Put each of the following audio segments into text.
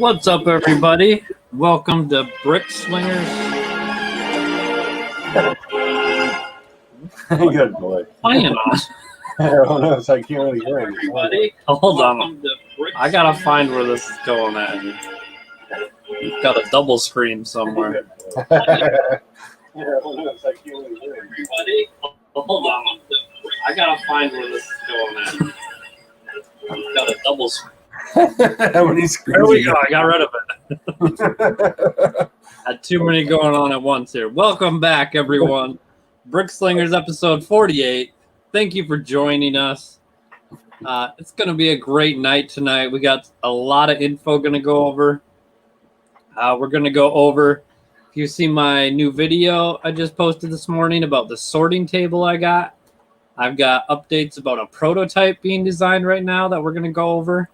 What's up, everybody? Welcome to Slingers. Good boy. Playing on. I don't know. It's like you can't really hear Everybody, hold on. I gotta find where this is going at. You've got a double screen somewhere. It's like you can't really hear Everybody, hold on. I gotta find where this is going at. You've got a double screen. How many screens? There we go. I got rid of it. Had too many going on at once here. Welcome back, everyone. Slingers episode 48. Thank you for joining us. It's going to be a great night tonight. We got a lot of info going to go over. We're going to go over, if you see my new video I just posted this morning about the sorting table I got. I've got updates about a prototype being designed right now that we're going to go over.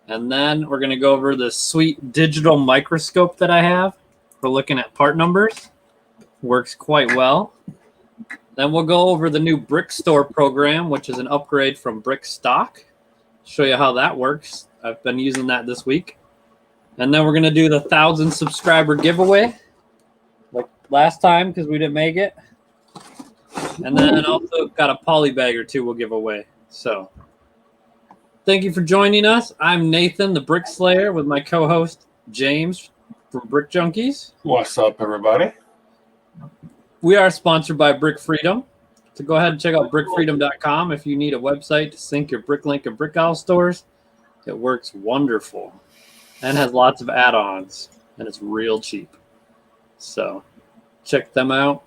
And then we're going to go over the sweet digital microscope that I have for looking at part numbers. Works quite well. Then we'll go over the new Brick Store program, which is an upgrade from Brick Stock. Show you how that works. I've been using that this week. And then we're going to do the 1,000 subscriber giveaway, like last time because we didn't make it. And then also got a poly bag or two we'll give away. So thank you for joining us. I'm Nathan, the Brick Slayer, with my co-host James from Brick Junkies. What's up, everybody? We are sponsored by Brick Freedom. So go ahead and check out brickfreedom.com if you need a website to sync your Bricklink and Brick Owl stores. It works wonderful and has lots of add-ons, and it's real cheap. So check them out.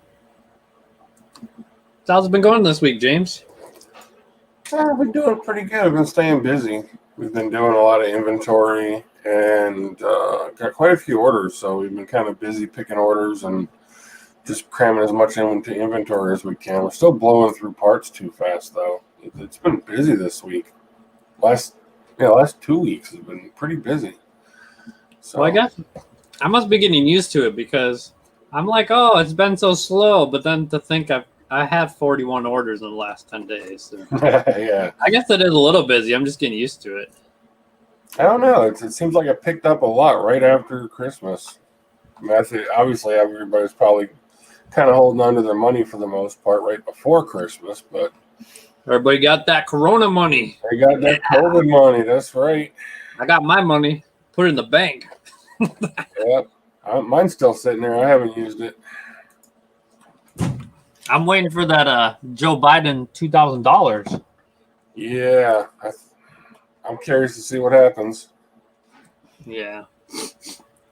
So how's it been going this week, James? We've been doing pretty good. We've been staying busy. We've been doing a lot of inventory and got quite a few orders. So we've been kind of busy picking orders and just cramming as much into inventory as we can. We're still blowing through parts too fast, though. It's been busy this week. Last 2 weeks has been pretty busy. So Well, I guess I must be getting used to it because I'm like, oh, it's been so slow. But then to think I had 41 orders in the last 10 days. So. Yeah. I guess it is a little busy. I'm just getting used to it. I don't know. It seems like it picked up a lot right after Christmas. I mean, I think obviously everybody's probably kind of holding on to their money for the most part right before Christmas, but Everybody got that Corona money. they got that COVID money. That's right. I got my money. Put it in the bank. Yep. Mine's still sitting there. I haven't used it. I'm waiting for that Joe Biden $2,000. Yeah. I'm curious to see what happens. Yeah. All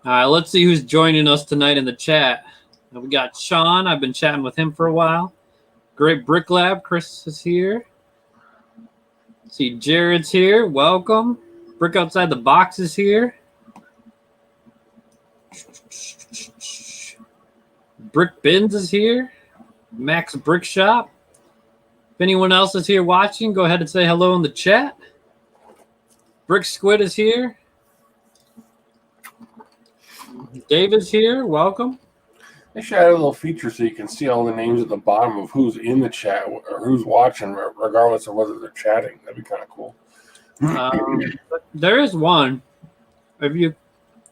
right, let's see who's joining us tonight in the chat. We got Sean. I've been chatting with him for a while. Great Brick Lab. Chris is here. See, Jared's here. Welcome. Brick Outside the Box is here. Brick Bins is here. Max Brick Shop. If anyone else is here watching, go ahead and say hello in the chat. Brick Squid is here. Dave is here. Welcome. They should add a little feature so you can see all the names at the bottom of who's in the chat or who's watching, regardless of whether they're chatting. That'd be kind of cool. There is one. If you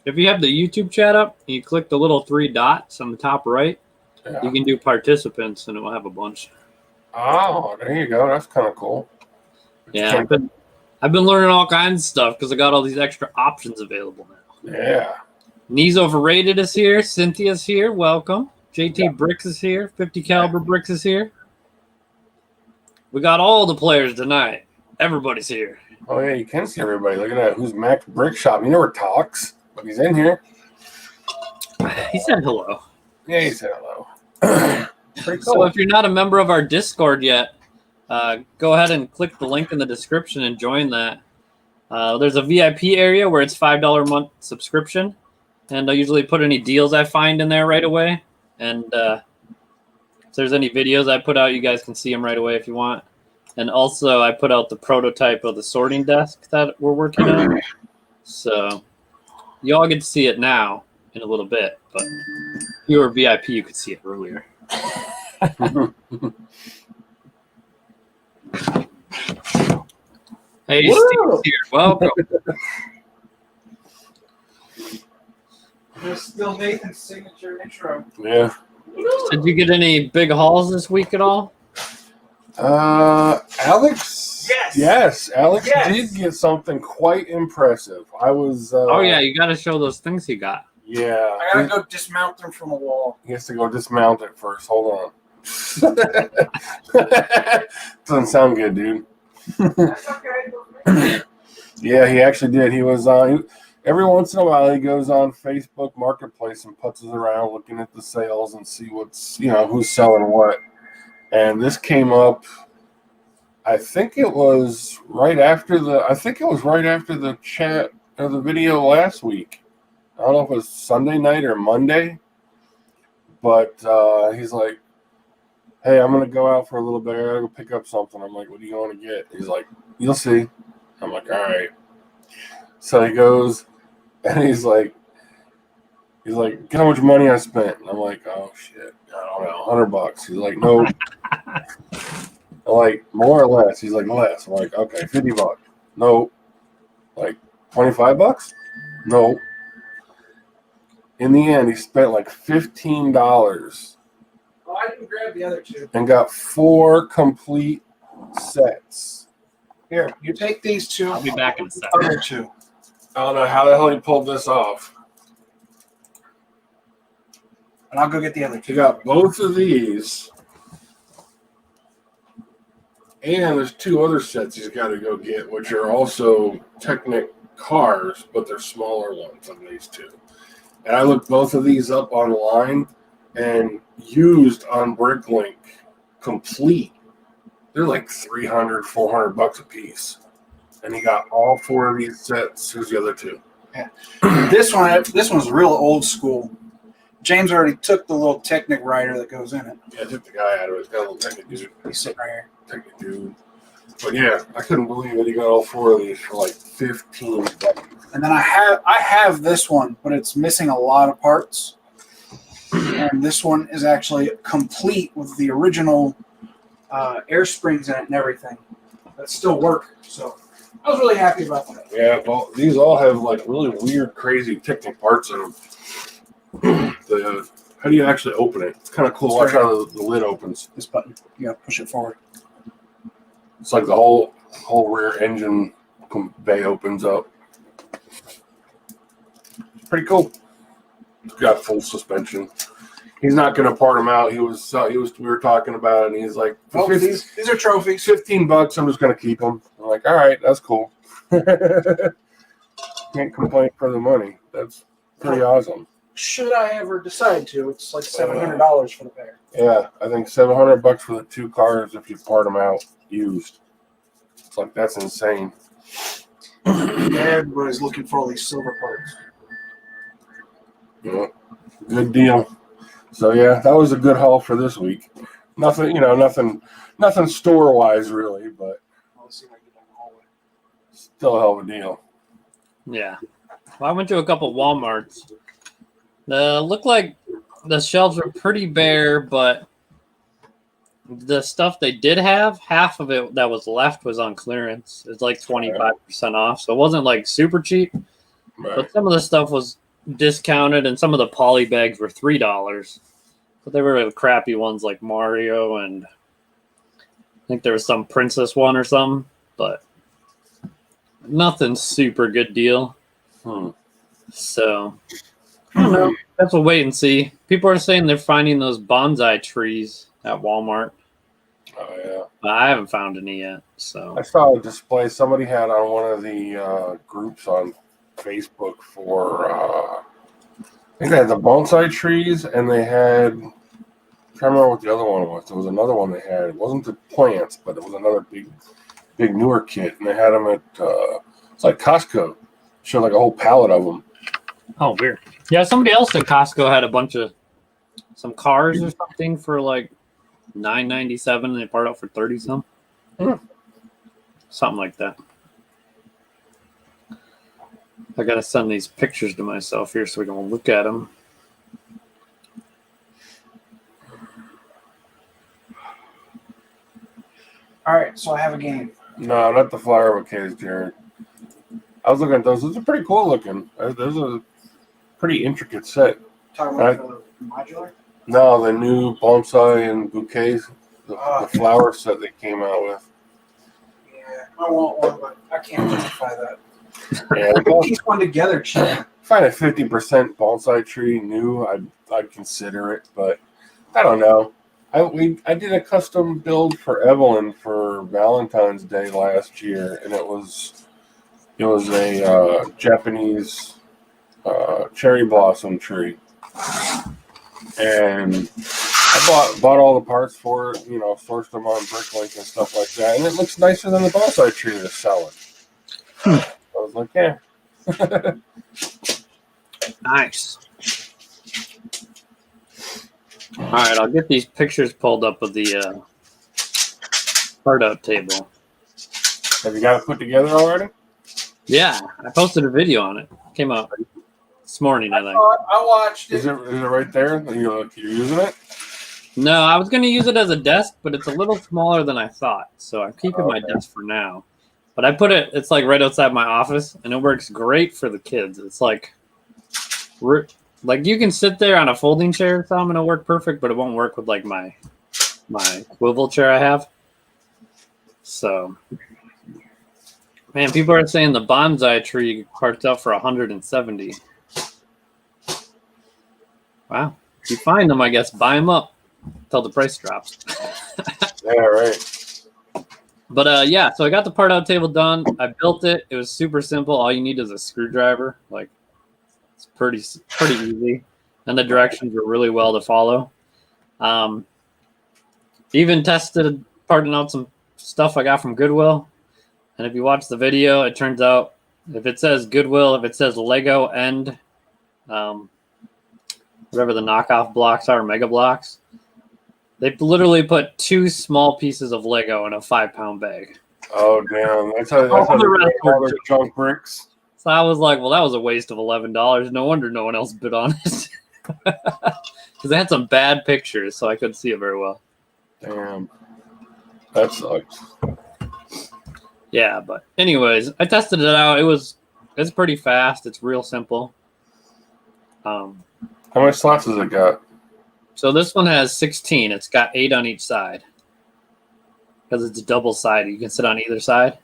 have the YouTube chat up and you click the little 3 dots on the top right, you can do participants and it will have a bunch. Oh, there you go. That's kind of cool. Yeah, I've been learning all kinds of stuff because I got all these extra options available now. Yeah. Knees Overrated is here. Cynthia's here. Welcome. JT Bricks is here. 50 Caliber Bricks is here. We got all the players tonight. Everybody's here. Oh, yeah, you can see everybody. Look at that. Who's Max Brick Shop? He never talks, but he's in here. He said hello. Yeah, he said hello. Pretty cool. So if you're not a member of our Discord yet, go ahead and click the link in the description and join that. There's a VIP area where it's $5 a month subscription. And I usually put any deals I find in there right away. And if there's any videos I put out, you guys can see them right away if you want. And also, I put out the prototype of the sorting desk that we're working on. So you all get to see it now in a little bit. But if you were VIP, you could see it earlier. Hey, Steve's here. Welcome. There's still Nathan's signature intro. Yeah. Did you get any big hauls this week at all? Alex. Yes. Alex Yes. did get something quite impressive. I was. Oh yeah, you got to show those things he got. Yeah. I gotta go dismount them from a wall. He has to go dismount it first. Hold on. Doesn't sound good, dude. That's okay. Yeah, he actually did. He was every once in a while he goes on Facebook Marketplace and putzes around looking at the sales and see what's who's selling what. And this came up. I think it was right after the chat or the video last week. I don't know if it was Sunday night or Monday, but he's like, "Hey, I'm gonna go out for a little bit. I gotta go pick up something." I'm like, "What are you going to get?" He's like, "You'll see." I'm like, "All right." So he goes, and he's like, "Guess how much money I spent?" And I'm like, "Oh shit, I don't know, $100." He's like, "No." I'm like, "More or less?" He's like, "Less." I'm like, "Okay, $50." No. Like, $25? No. In the end, he spent like $15 Oh, I didn't grab the other two. and got 4 complete sets. Here, you take these two. I'll be back in a second. Other two. I don't know how the hell he pulled this off. And I'll go get the other He two. got both of these. And there's 2 other sets he's got to go get, which are also Technic cars, but they're smaller ones than these 2. And I looked both of these up online and used on Bricklink complete. They're like $300, $400 a piece. And he got all 4 of these sets. Here's the other 2. Yeah. This one's real old school. James already took the little Technic rider that goes in it. Yeah, I took the guy out of it. It's got a little Technic dude. He's sitting right here. Technic dude. But yeah, I couldn't believe it. He got all 4 of these for like $15. And then I have this one, but it's missing a lot of parts. And this one is actually complete with the original air springs in it and everything. That still work. So I was really happy about that. Yeah, well, these all have like really weird, crazy Technic parts in them. How do you actually open it? It's kind of cool. Watch how the lid opens. This button, you gotta push it forward. It's like the whole rear engine bay opens up. Pretty cool. It's got full suspension. He's not going to part them out. We were talking about it, and he's like, "Oh, these are trophies. $15. I'm just going to keep them." I'm like, "All right, that's cool." Can't complain for the money. That's pretty awesome. Should I ever decide to, it's like $700 for the pair. Yeah, I think $700 for the 2 cars if you part them out used. It's like, that's insane. Everybody's looking for all these silver parts. Yeah, good deal. So yeah, that was a good haul for this week. Nothing store wise really, but Let's see if I can get down the hallway. still a hell of a deal. Yeah. Well, I went to a couple Walmarts. Looked like the shelves were pretty bare, but the stuff they did have, half of it that was left was on clearance. It's like 25% off, so it wasn't like super cheap. Right. But some of the stuff was discounted, and some of the poly bags were $3. But they were the crappy ones like Mario, and I think there was some Princess one or something, but nothing super good deal. So I don't know. That's a wait and see. People are saying they're finding those bonsai trees at Walmart. Oh yeah. But I haven't found any yet. So I saw a display somebody had on one of the groups on Facebook for I think they had the bonsai trees, and they had, I can't remember what the other one was. There was another one they had. It wasn't the plants, but it was another big newer kit, and they had them at it's like Costco. Showed like a whole pallet of them. oh, weird. Yeah, somebody else at Costco had a bunch of some cars or something for like $9.97, and they part out for 30 some. Something like that. I gotta send these pictures to myself here so we can look at them. All right, so I have a game. No, not the flower bouquets, Jared. I was looking at those. Those are pretty cool looking. There's a pretty intricate set. Talking about the modular? No, the new bonsai and bouquets, the flower set they came out with. Yeah, I want one, but I can't justify that. Yeah, I can piece one together cheap. find a 50% bonsai tree new, I'd consider it, but I don't know. I did a custom build for Evelyn for Valentine's Day last year, and it was a Japanese cherry blossom tree, and I bought all the parts for it, sourced them on Bricklink and stuff like that, and it looks nicer than the bonsai tree they're selling. I was like, yeah. Nice. All right, I'll get these pictures pulled up of the part out table. Have you got it put together already? Yeah, I posted a video on it. Came out this morning, I think. I watched it. Is it right there? You're using it? No, I was going to use it as a desk, but it's a little smaller than I thought. So I'm keeping my desk for now. But I put it's like right outside my office, and it works great for the kids. It's like you can sit there on a folding chair or something, and it'll work perfect, but it won't work with like my swivel chair I have. So, man, people are saying the bonsai tree parked out for $170. Wow. If you find them, I guess, buy them up until the price drops. Yeah, right. But yeah, so I got the part out table done. I built it. It was super simple. All you need is a screwdriver. Like, it's pretty easy. And the directions were really well to follow. Even tested parting out some stuff I got from Goodwill. And if you watch the video, it turns out if it says Goodwill, if it says Lego and whatever the knockoff blocks are, Mega Blocks, they literally put 2 small pieces of Lego in a 5-pound bag. Oh, damn. That's how the rest all were their junk bricks. So I was like, well, that was a waste of $11. No wonder no one else bid on it. Because they had some bad pictures, so I couldn't see it very well. Damn. That sucks. Yeah, but anyways, I tested it out. It's pretty fast. It's real simple. How many slots has it got? So this one has 16. It's got 8 on each side. Because it's double-sided. You can sit on either side.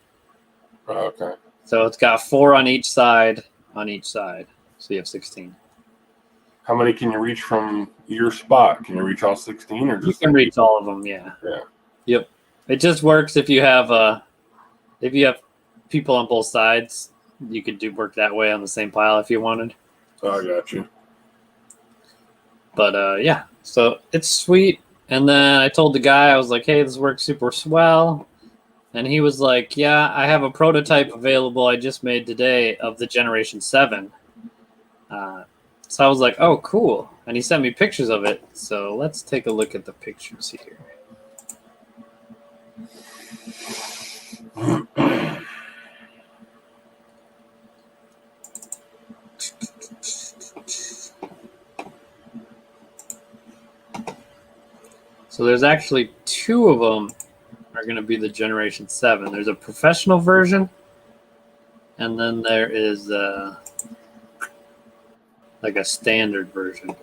Oh, okay. So it's got 4 on each side, So you have 16. How many can you reach from your spot? Can you reach all 16 or just You can reach all of them, yeah. Yeah. Yep. It just works if you have people on both sides. You could work that way on the same pile if you wanted. Oh, I got you. But yeah, so it's sweet. And then I told the guy, I was like, hey, this works super swell. And he was like, yeah, I have a prototype available I just made today of the Generation 7. So I was like, oh, cool. And he sent me pictures of it. So let's take a look at the pictures here. So there's actually 2 of them are going to be the Generation 7. There's a professional version, and then there is like a standard version.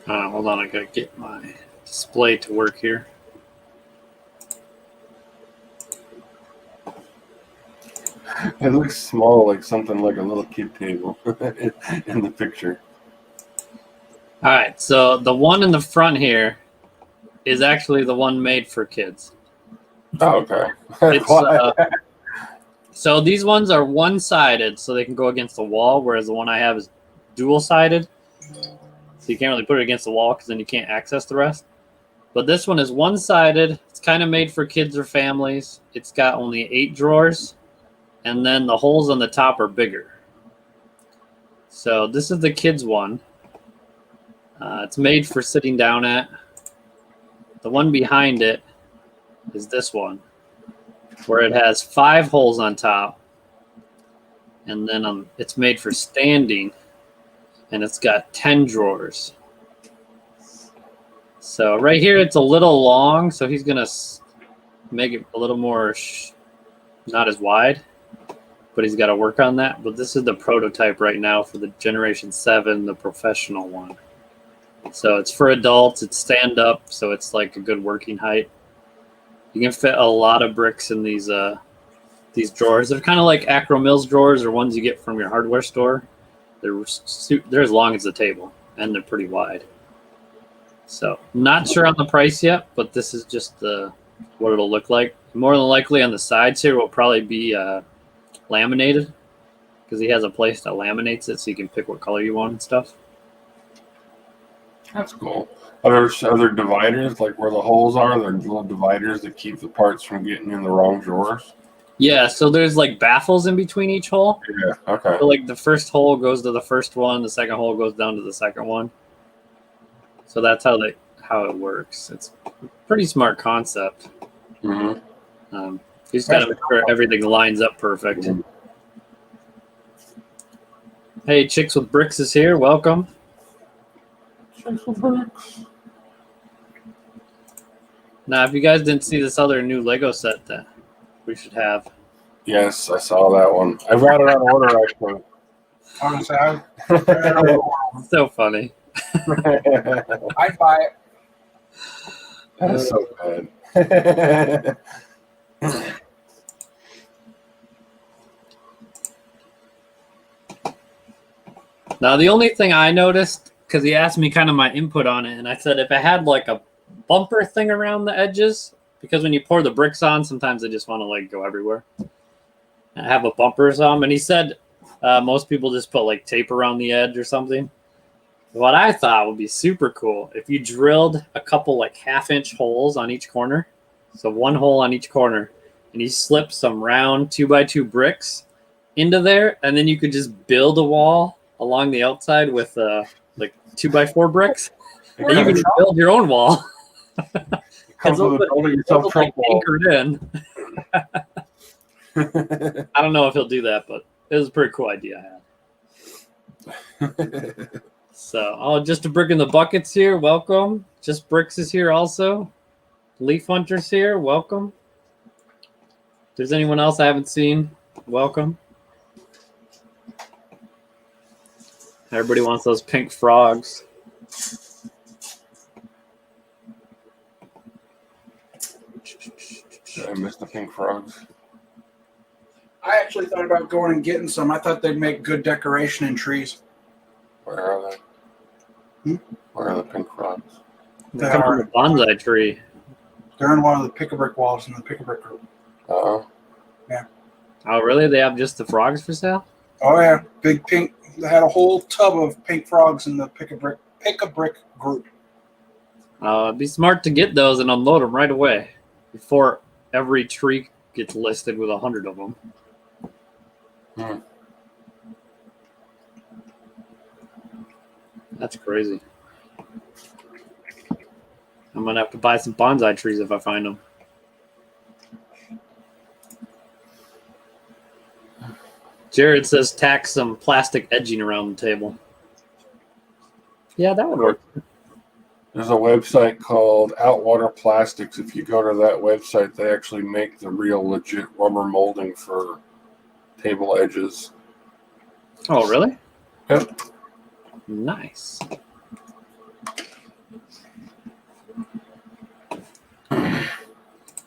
Hold on, I gotta get my display to work here. It looks small, like something like a little kid table in the picture. All right, so the one in the front here is actually the one made for kids. Oh, okay. It's, so these ones are one-sided, so they can go against the wall, whereas the one I have is dual-sided. So you can't really put it against the wall because then you can't access the rest. But this one is one-sided. It's kind of made for kids or families. It's got only 8 drawers. And then the holes on the top are bigger. So this is the kids one. It's made for sitting down at. The one behind it is this one, where it has 5 holes on top. And then it's made for standing, and it's got 10 drawers. So right here, it's a little long, so he's going to make it a little more, not as wide, but he's got to work on that. But this is the prototype right now for the Generation 7, the professional one. So it's for adults, it's stand up, so it's like a good working height. You can fit a lot of bricks in these drawers. They're kind of like Acro Mills drawers or ones you get from your hardware store. They're as long as the table, and they're pretty wide. So not sure on the price yet, but this is just what it'll look like. More than likely on the sides here will probably be laminated, because he has a place that laminates it so you can pick what color you want and stuff. That's cool. Are there dividers, like where the holes are? There are little dividers that keep the parts from getting in the wrong drawers? Yeah, so there's like baffles in between each hole. Yeah, okay. So like the first hole goes to the first one, the second hole goes down to the second one. So that's how it works. It's a pretty smart concept. Mm-hmm. You just got to make sure everything lines up perfect. Mm-hmm. Hey, Chicks with Bricks is here. Welcome. Chicks with Bricks. Now, if you guys didn't see this other new Lego set that we should have. Yes, I saw that one. I got it on order, actually. I was gonna say, It's so funny. I'd buy it. That's so bad. Now, the only thing I noticed, because he asked me kind of my input on it, and I said if it had like a bumper thing around the edges, because when you pour the bricks on, sometimes they just want to like go everywhere. And have a bumper or something. And he said most people just put like tape around the edge or something. What I thought would be super cool if you drilled a couple like 1/2-inch holes on each corner. So one hole on each corner, and you slip some round 2x2 bricks into there, and then you could just build a wall along the outside with like 2x4 bricks, and you can build your own wall. Comes with a building yourself Trump wall. Anchored in. I don't know if he'll do that, but it was a pretty cool idea I had. So, Just a Brick in the Buckets here. Welcome. Just Bricks is here also. Leaf Hunters here. Welcome. If there's anyone else I haven't seen, welcome. Everybody wants those pink frogs. Did I miss the pink frogs? I actually thought about going and getting some. I thought they'd make good decoration in trees. Where are they? Where are the pink frogs? They come from a bonsai tree. They're in one of the pick-a-brick walls in the pick-a-brick group. Oh. Yeah. Oh, really? They have just the frogs for sale? Oh, yeah. Big pink. They had a whole tub of pink frogs in the pick-a-brick group. It'd be smart to get those and unload them right away before every tree gets listed with 100 of them. That's crazy. I'm going to have to buy some bonsai trees if I find them. Jared says tack some plastic edging around the table. Yeah, that would work. There's a website called Outwater Plastics. If you go to that website, they actually make the real legit rubber molding for table edges. Oh, really? Yep. Nice.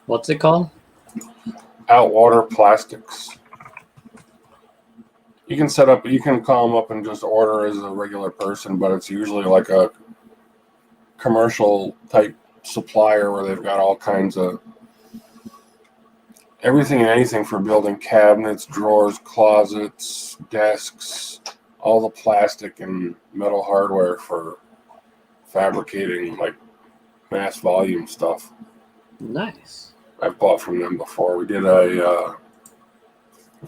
What's it called? Outwater Plastics. You can call them up and just order as a regular person, but it's usually like a commercial type supplier where they've got all kinds of everything and anything for building cabinets, drawers, closets, desks, all the plastic and metal hardware for fabricating like mass volume stuff. Nice. I've bought from them before. We did I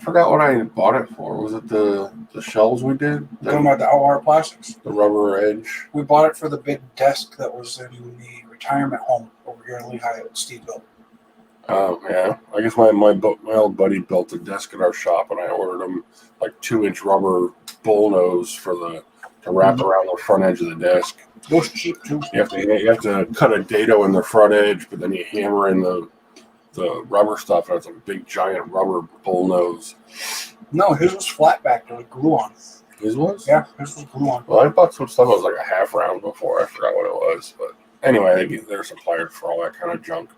forgot what I bought it for. Was it the shelves we did? Talking about the Outwater Plastics? The rubber edge. We bought it for the big desk that was in the retirement home over here in Lehigh that Steve built. Oh, yeah. I guess my old buddy built a desk at our shop, and I ordered him like 2-inch rubber bull nose to to wrap around the front edge of the desk. Those cheap too. You have to cut a dado in the front edge, but then you hammer in the rubber stuff, and it's a big giant rubber bull nose. No, his was flat back. There was glue on. His was? Yeah, his was glue on. Well, I bought some stuff that was like a half round before. I forgot what it was, but anyway, they're suppliers for all that kind of junk.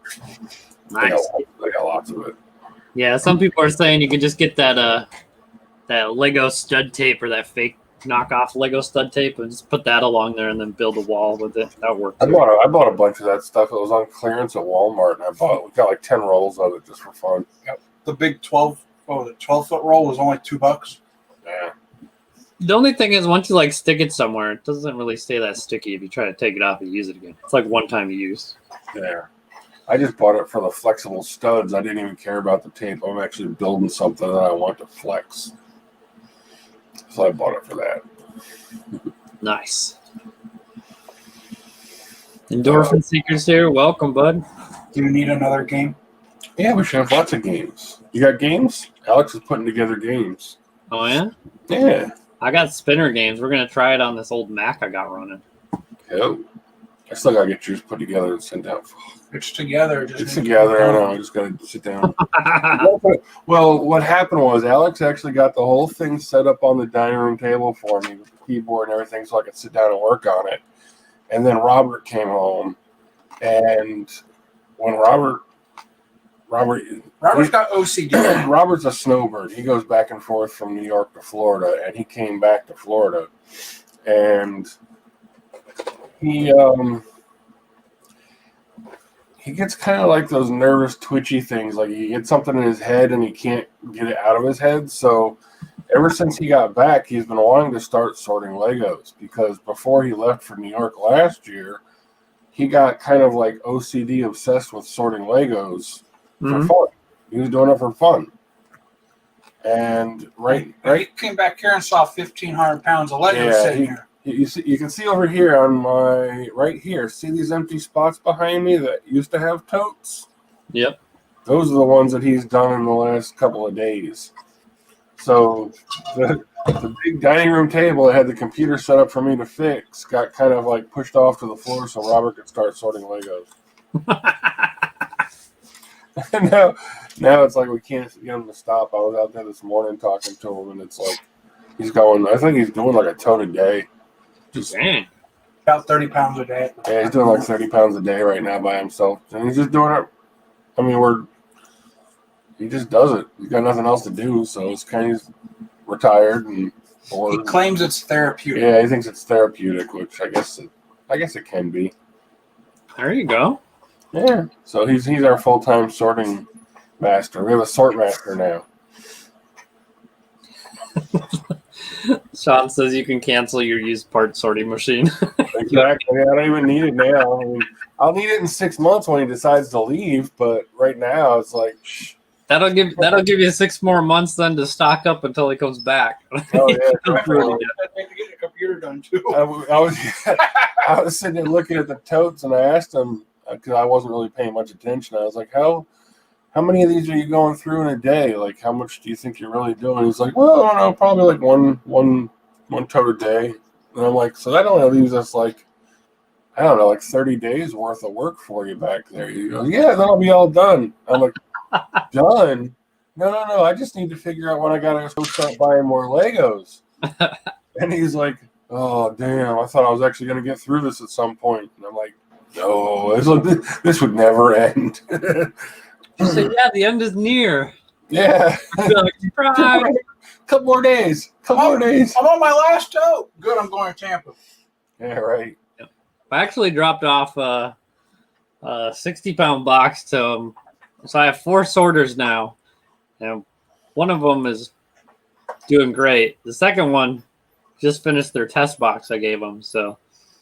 Nice. They got lots of it. Yeah, some people are saying you can just get that Lego stud tape or that fake knockoff Lego stud tape and just put that along there and then build a wall with it. That works. I bought a bunch of that stuff. It was on clearance at Walmart, and we got like 10 rolls of it just for fun. Yep. The big 12-foot roll was only $2. Yeah. The only thing is, once you like stick it somewhere, it doesn't really stay that sticky if you try to take it off and use it again. It's like one-time use. Yeah. I just bought it for the flexible studs. I didn't even care about the tape. I'm actually building something that I want to flex. So I bought it for that. Nice. Endorphin Seekers here. Welcome, bud. Do you need another game? Yeah, we should have lots of games. You got games? Alex is putting together games. Oh, yeah? Yeah. I got spinner games. We're going to try it on this old Mac I got running. Oh. I still got to get yours put together and sent out. It's together. It's together. I know. I just got to sit down. Well, what happened was Alex actually got the whole thing set up on the dining room table for me with the keyboard and everything so I could sit down and work on it. And then Robert came home. And when Robert's got OCD. Robert's a snowbird. He goes back and forth from New York to Florida, and he came back to Florida. And he gets kind of like those nervous, twitchy things. Like he gets something in his head and he can't get it out of his head. So ever since he got back, he's been wanting to start sorting Legos because before he left for New York last year, he got kind of like OCD obsessed with sorting Legos for fun. He was doing it for fun. And He came back here and saw 1,500 pounds of Legos sitting here. You can see over here on my right here. See these empty spots behind me that used to have totes? Yep. Those are the ones that he's done in the last couple of days. So the big dining room table that had the computer set up for me to fix got kind of like pushed off to the floor so Robert could start sorting Legos. now it's like we can't get him to stop. I was out there this morning talking to him, and it's like I think he's doing like a tote a day. Just Dang. About 30 pounds a day. Yeah, he's doing like 30 pounds a day right now by himself. And he's just doing it. I mean, he just does it. He's got nothing else to do, so it's kind of retired and bored. He claims it's therapeutic. Yeah, he thinks it's therapeutic, which I guess it can be. There you go. Yeah. So he's our full-time sorting master. We have a sort master now. Sean says you can cancel your used part sorting machine. Exactly. I don't even need it now. I mean, I'll need it in 6 months when he decides to leave, but right now it's like That'll give you 6 more months then to stock up until he comes back. Oh yeah. I have to get a computer done too. I was sitting there looking at the totes, and I asked him because I wasn't really paying much attention. I was like, How many of these are you going through in a day? Like, how much do you think you're really doing?" He's like, "Well, I don't know, probably like one tote a day." And I'm like, "So that only leaves us like, I don't know, like 30 days worth of work for you back there." He goes, "Yeah, that'll be all done." I'm like, "Done? No. I just need to figure out when I gotta go start buying more Legos." And he's like, "Oh, damn! I thought I was actually gonna get through this at some point." And I'm like, "No, this would never end." So yeah, the end is near. Yeah. Surprise. Couple more days. I'm on my last tote. Good, I'm going to Tampa. Yeah, right. I actually dropped off a 60-pound box to him. So I have 4 sorters now. And one of them is doing great. The second one just finished their test box I gave them. So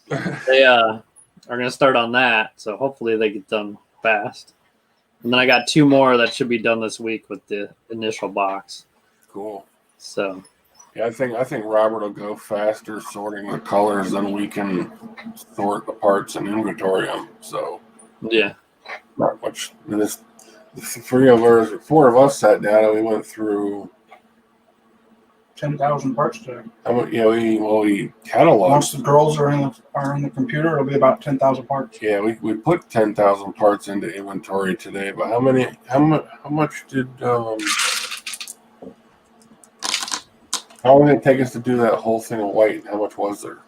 they are going to start on that. So hopefully they get done fast. And then I got 2 more that should be done this week with the initial box. Cool. So yeah, I think Robert will go faster sorting the colors than we can sort the parts and inventory them. So yeah, not much. And the 4 of us sat down and we went through 10,000 parts today. Yeah, we cataloged. Once the girls are in the computer, it'll be about 10,000 parts. Yeah, we put 10,000 parts into inventory today. But how much did how long did it take us to do that whole thing of white? How much was there?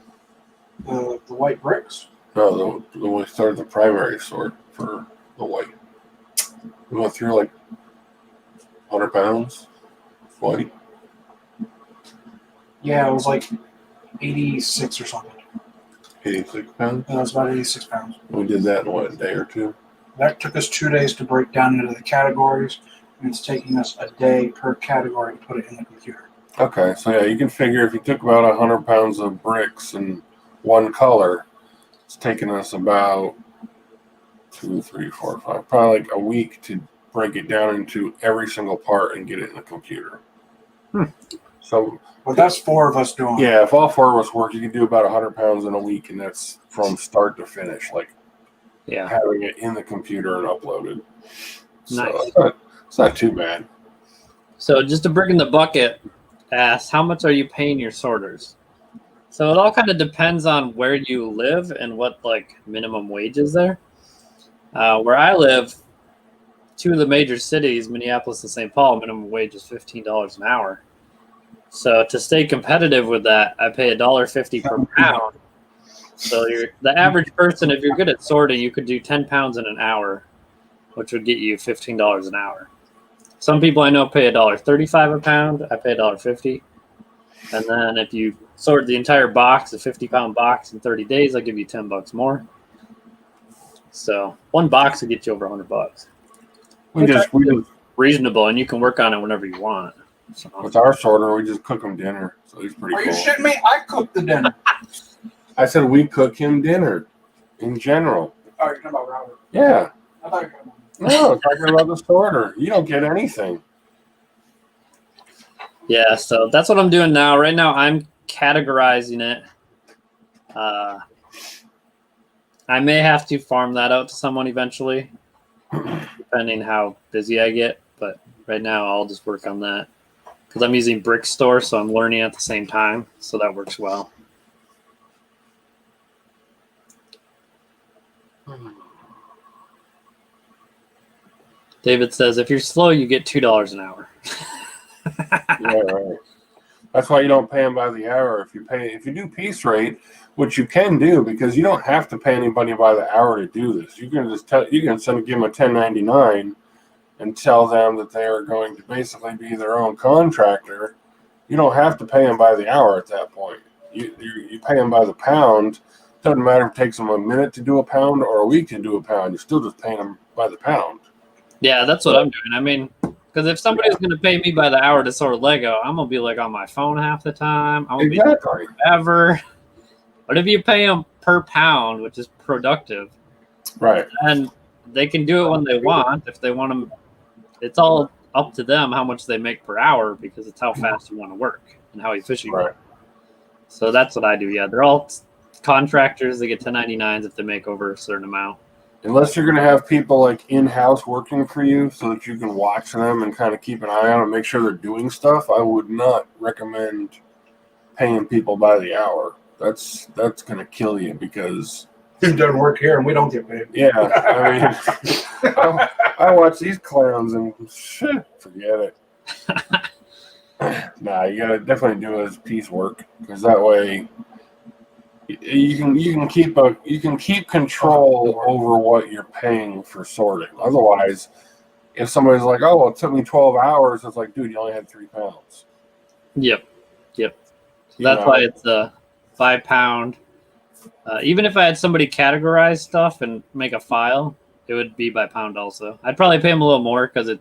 The white bricks. No, when we started the primary sort for the white, we went through like 100 pounds white. Yeah, it was like 86 or something. 86 pounds. Yeah, it was about 86 pounds. We did that in what, a day or two? That took us 2 days to break down into the categories, and it's taking us a day per category to put it in the computer. Okay, so yeah, you can figure if you took about 100 pounds of bricks in one color, it's taking us about 2, 3, 4, 5, probably like a week to break it down into every single part and get it in the computer. So, But that's 4 of us doing it. yeah, if all 4 of us work, you can do about 100 pounds in a week, and that's from start to finish, like having it in the computer and uploaded. Nice. So it's not too bad. So just a brick in the bucket asks, how much are you paying your sorters? So it all kind of depends on where you live and what like minimum wage is there. Where I live, 2 of the major cities, Minneapolis and St. Paul, minimum wage is $15 an hour. So to stay competitive with that, I pay $1.50 per pound. So the average person, if you're good at sorting, you could do 10 pounds in an hour, which would get you $15 an hour. Some people I know pay $1.35 a pound. I pay $1.50. And then if you sort the entire box, a 50-pound box in 30 days, I'll give you $10 more. So one box will get you over $100. We just Reasonable, and you can work on it whenever you want. So. with our sorter, we just cook him dinner, so he's pretty Are cool. you shitting me? I cooked the dinner. I said we cook him dinner in general. Oh, you're talking about Robert. Yeah. I thought you were talking about No, talking about the sorter. You don't get anything. Yeah, so that's what I'm doing now. Right now, I'm categorizing it. I may have to farm that out to someone eventually, depending how busy I get. But right now, I'll just work on that because I'm using Brickstore, so I'm learning at the same time. So that works well. David says, if you're slow, you get $2 an hour. Yeah, right. That's why you don't pay them by the hour. If you do piece rate, which you can do because you don't have to pay anybody by the hour to do this. You can just give them a 1099 and tell them that they are going to basically be their own contractor. You don't have to pay them by the hour at that point. You pay them by the pound. Doesn't matter if it takes them a minute to do a pound or a week to do a pound. You're still just paying them by the pound. Yeah, that's what I'm doing. I mean, because if somebody's going to pay me by the hour to sort Lego, I'm going to be like on my phone half the time. I'm going to be forever. But if you pay them per pound, which is productive, right, and they can do it when they want. If they want them, it's all up to them how much they make per hour because it's how fast you want to work and how efficient you are. So that's what I do. Yeah, they're all contractors. They get 1099s if they make over a certain amount. Unless you're going to have people like in-house working for you so that you can watch them and kind of keep an eye on them and make sure they're doing stuff, I would not recommend paying people by the hour. That's going to kill you because it doesn't work here and we don't get paid. Yeah, I mean, I watch these clowns and forget it. Nah, you got to definitely do it as piecework because that way you can keep control over what you're paying for sorting. Otherwise, if somebody's like, "Oh, well, it took me 12 hours," it's like, dude, you only had 3 pounds. Yep. So that's why it's a 5 pound. Even if I had somebody categorize stuff and make a file, it would be by pound also. I'd probably pay them a little more because it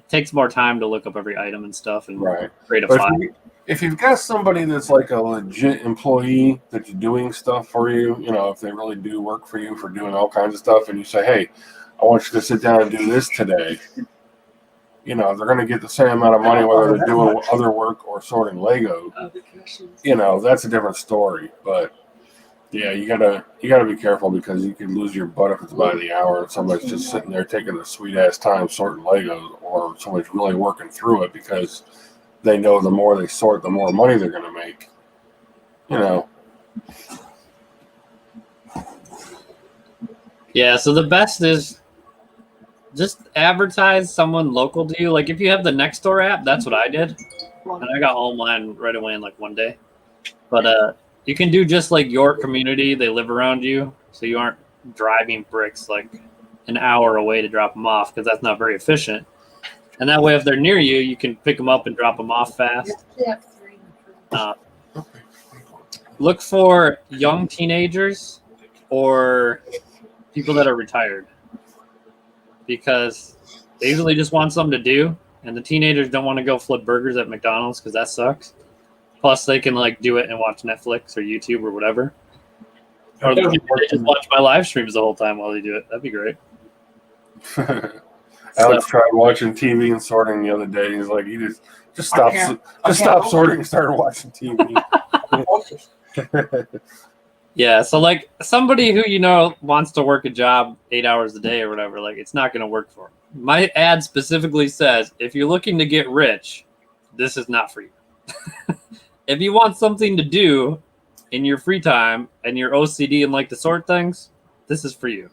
takes more time to look up every item and stuff and create a file. If you've got somebody that's like a legit employee that's doing stuff for you, if they really do work for you for doing all kinds of stuff, and you say, "Hey, I want you to sit down and do this today," they're going to get the same amount of money whether they're doing other work or sorting Lego. That's a different story. But yeah, you gotta be careful because you can lose your butt if it's by the hour and somebody's just sitting there taking a sweet ass time sorting Legos, or somebody's really working through it because they know the more they sort, the more money they're going to make. You know. Yeah, so the best is just advertise someone local to you. Like if you have the Nextdoor app, that's what I did. And I got all mine right away in like one day. But you can do just like your community. They live around you. So you aren't driving bricks like an hour away to drop them off because that's not very efficient. And that way, if they're near you, you can pick them up and drop them off fast. Look for young teenagers or people that are retired because they usually just want something to do. And the teenagers don't want to go flip burgers at McDonald's because that sucks. Plus, they can like do it and watch Netflix or YouTube or whatever. Or they just watch my live streams the whole time while they do it. That'd be great. Alex tried watching TV and sorting the other day. He's like, he just stop sorting and started watching TV. Yeah, so like somebody who you know wants to work a job 8 hours a day or whatever, like it's not going to work for them. My ad specifically says, if you're looking to get rich, this is not for you. If you want something to do in your free time and you're OCD and like to sort things, this is for you.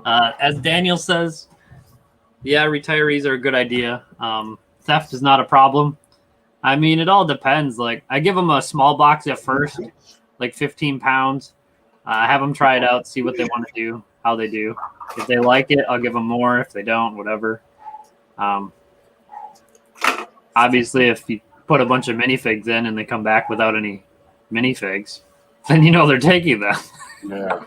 As Daniel says, yeah, retirees are a good idea. Theft is not a problem. I mean, it all depends. Like, I give them a small box at first, like 15 pounds. I have them try it out, see what they want to do, how they do. If they like it, I'll give them more. If they don't, whatever. Obviously, if you put a bunch of minifigs in and they come back without any minifigs, then you know they're taking them. Yeah.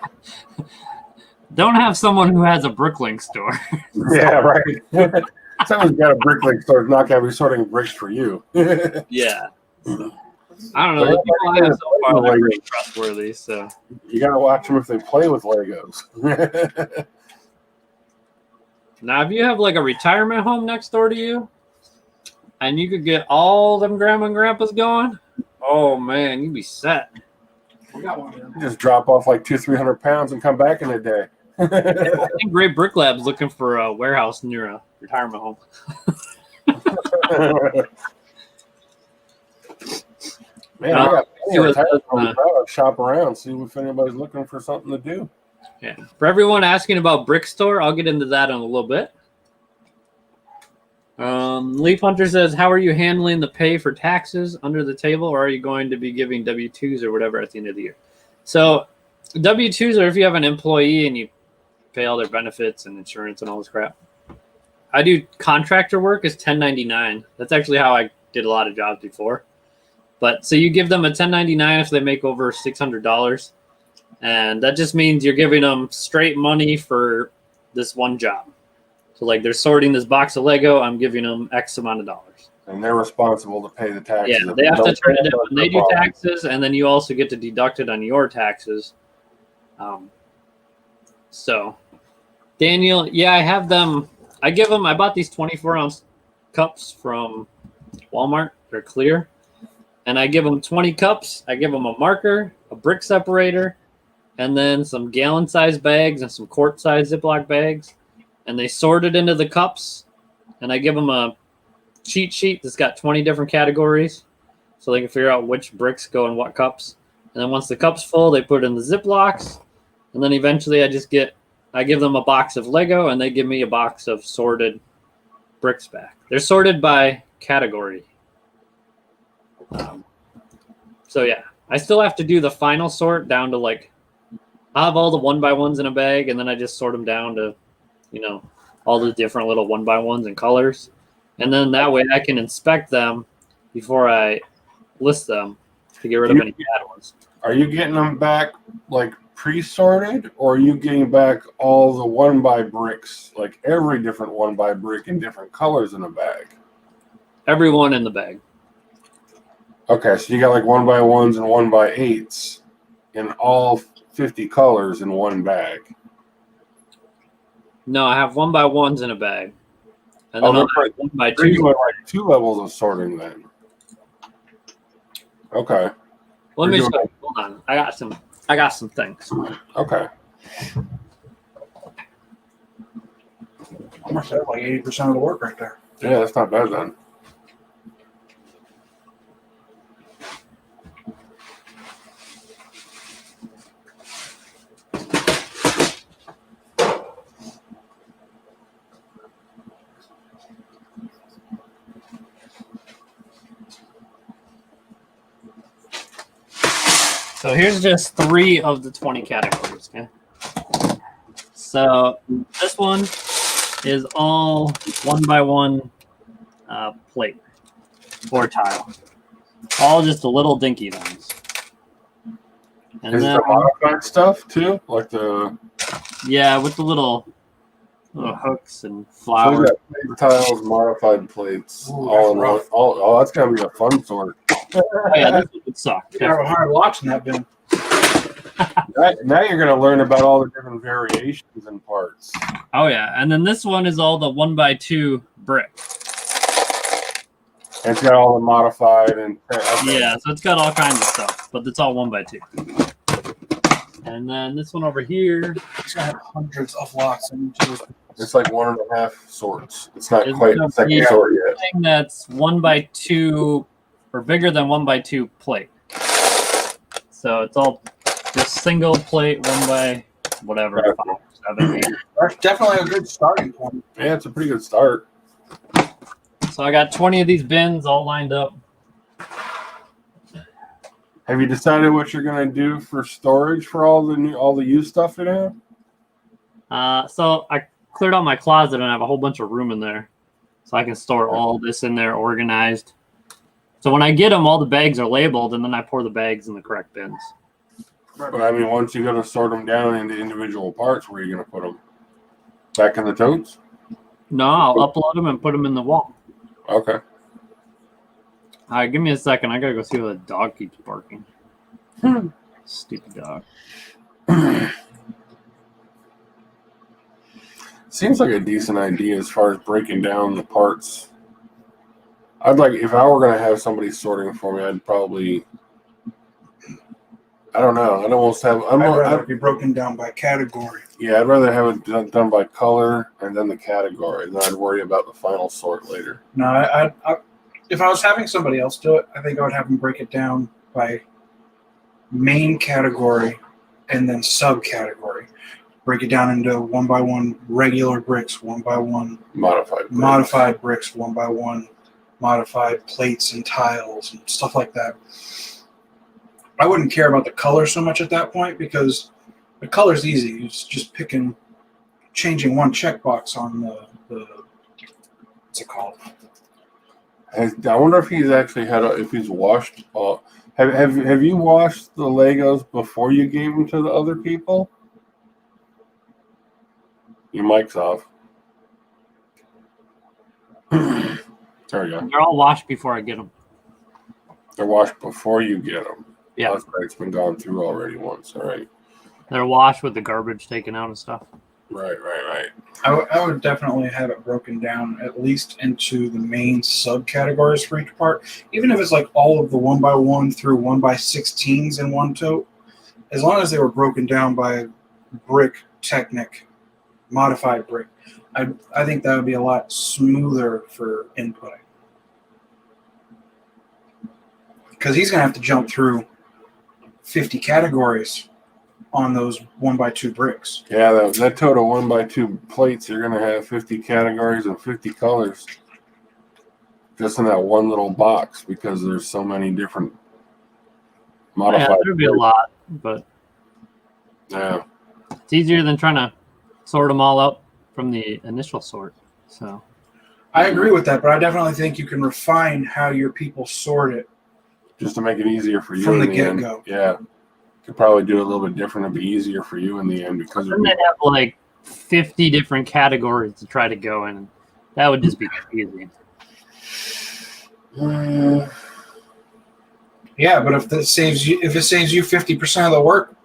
Don't have someone who has a Bricklink store. Yeah, right. Someone's got a Bricklink store. It's not going to be sorting bricks for you. Yeah. I don't know. The people I have so far, they're pretty trustworthy. So you got to watch them if they play with Legos. now, if you have like a retirement home next door to you, and you could get all them grandma and grandpas going, oh man, you'd be set. Just drop off like 200-300 pounds and come back in a day. I think Great Brick Lab's looking for a warehouse near a retirement home. Man, I got plenty of retirement homes. I'll shop around, see if anybody's looking for something to do. Yeah. For everyone asking about Brick Store, I'll get into that in a little bit. Leaf Hunter says, how are you handling the pay for taxes under the table, or are you going to be giving W-2s or whatever at the end of the year? So W-2s are if you have an employee and you pay all their benefits and insurance and all this crap. I do contractor work as 1099. That's actually how I did a lot of jobs before. But so you give them a 1099 if they make over $600. And that just means you're giving them straight money for this one job. So like they're sorting this box of Lego, I'm giving them X amount of dollars. And they're responsible to pay the taxes. Yeah, they have to turn it in when they do taxes, and then you also get to deduct it on your taxes. So, Daniel, yeah, I have them. I bought these 24-ounce cups from Walmart. They're clear. And I give them 20 cups. I give them a marker, a brick separator, and then some gallon-sized bags and some quart-sized Ziploc bags. And they sort it into the cups. And I give them a cheat sheet that's got 20 different categories. So they can figure out which bricks go in what cups. And then once the cup's full, they put it in the Ziplocs. And then eventually I give them a box of Lego, and they give me a box of sorted bricks back. They're sorted by category. So yeah, I still have to do the final sort down to like, I have all the 1x1s in a bag, and then I just sort them down to, all the different little 1x1s and colors. And then that way I can inspect them before I list them to get rid of any bad ones. Are you getting them back like pre-sorted, or are you getting back all the 1x bricks, like every different 1x brick in different colors in a bag? Every one in the bag. Okay, so you got like 1x1s and 1x8s in all 50 colors in one bag. No, I have 1x1s in a bag. And then I'll have 1x2s. You're doing like 2 levels of sorting then. Okay. Let me show you. Hold on. I got some things. Okay. Almost like 80% of the work right there. Yeah, that's not bad then. So here's just 3 of the 20 categories. Okay. So this one is all 1x1 plate or tile. All just the little dinky ones. And Is then, the modified stuff too? Like the yeah, with the little hooks and so flowers. we got plate tiles, modified plates, Ooh, all in one. rough. Oh, that's gotta be a fun sort. Oh, yeah, this one would suck. You're gonna have a hard watching that bin. Now you're gonna learn about all the different variations and parts. Oh yeah, and then this one is all the 1x2 brick. And it's got all the modified and okay. Yeah, so it's got all kinds of stuff, but it's all 1x2. And then this one over here It's gonna have hundreds of lots in each of those. It's like 1.5 sorts. It's not It's quite gonna the second be sort yet. thing that's 1x2 or bigger than 1x2 plate. So it's all just single plate, 1 by whatever, 5, 7, 8. That's definitely a good starting point. Yeah, it's a pretty good start. So I got 20 of these bins all lined up. Have you decided what you're gonna do for storage for all the used stuff in there? So I cleared out my closet and I have a whole bunch of room in there. So I can store all this in there organized. So when I get them, all the bags are labeled and then I pour the bags in the correct bins. But I mean, once you're gonna sort them down into individual parts, where are you gonna put them? Back in the totes? No, I'll upload them and put them in the wall. Okay. All right, give me a second. I gotta go see what the dog keeps barking. Stupid dog. Seems like a decent idea as far as breaking down the parts. I'd like, if I were gonna have somebody sorting for me, I'd probably, I don't know. I'd almost have. I'd rather it be broken down by category. Yeah, I'd rather have it done by color and then the category. Then I'd worry about the final sort later. No, I if I was having somebody else do it, I think I would have them break it down by main category and then subcategory. Break it down into 1x1 regular bricks, 1x1 modified bricks, 1x1 modified plates and tiles and stuff like that. I wouldn't care about the color so much at that point because the color's easy. It's just changing one checkbox on the what's it called? I wonder if he's actually if he's washed. Have you washed the Legos before you gave them to the other people? Your mic's off. There we go. They're all washed before I get them. They're washed before you get them. Yeah. That's right. It's been gone through already once. All right. They're washed with the garbage taken out and stuff. Right. I would definitely have it broken down at least into the main subcategories for each part. Even if it's like all of the 1x1 through 1x16s in one tote, as long as they were broken down by brick, Technic, modified brick, I think that would be a lot smoother for inputting. Because he's going to have to jump through 50 categories on those 1x2 bricks. Yeah, that total 1x2 plates, you're going to have 50 categories and 50 colors just in that one little box because there's so many different modified. Yeah, there'd be a lot, but yeah, it's easier than trying to sort them all out from the initial sort. So I agree with that, but I definitely think you can refine how your people sort it just to make it easier for you from the end. get-go. Yeah. Could probably do it a little bit different. It'd be easier for you in the end because then they'd have like 50 different categories to try to go in. That would just be easy. Yeah, but if it saves you 50% of the work,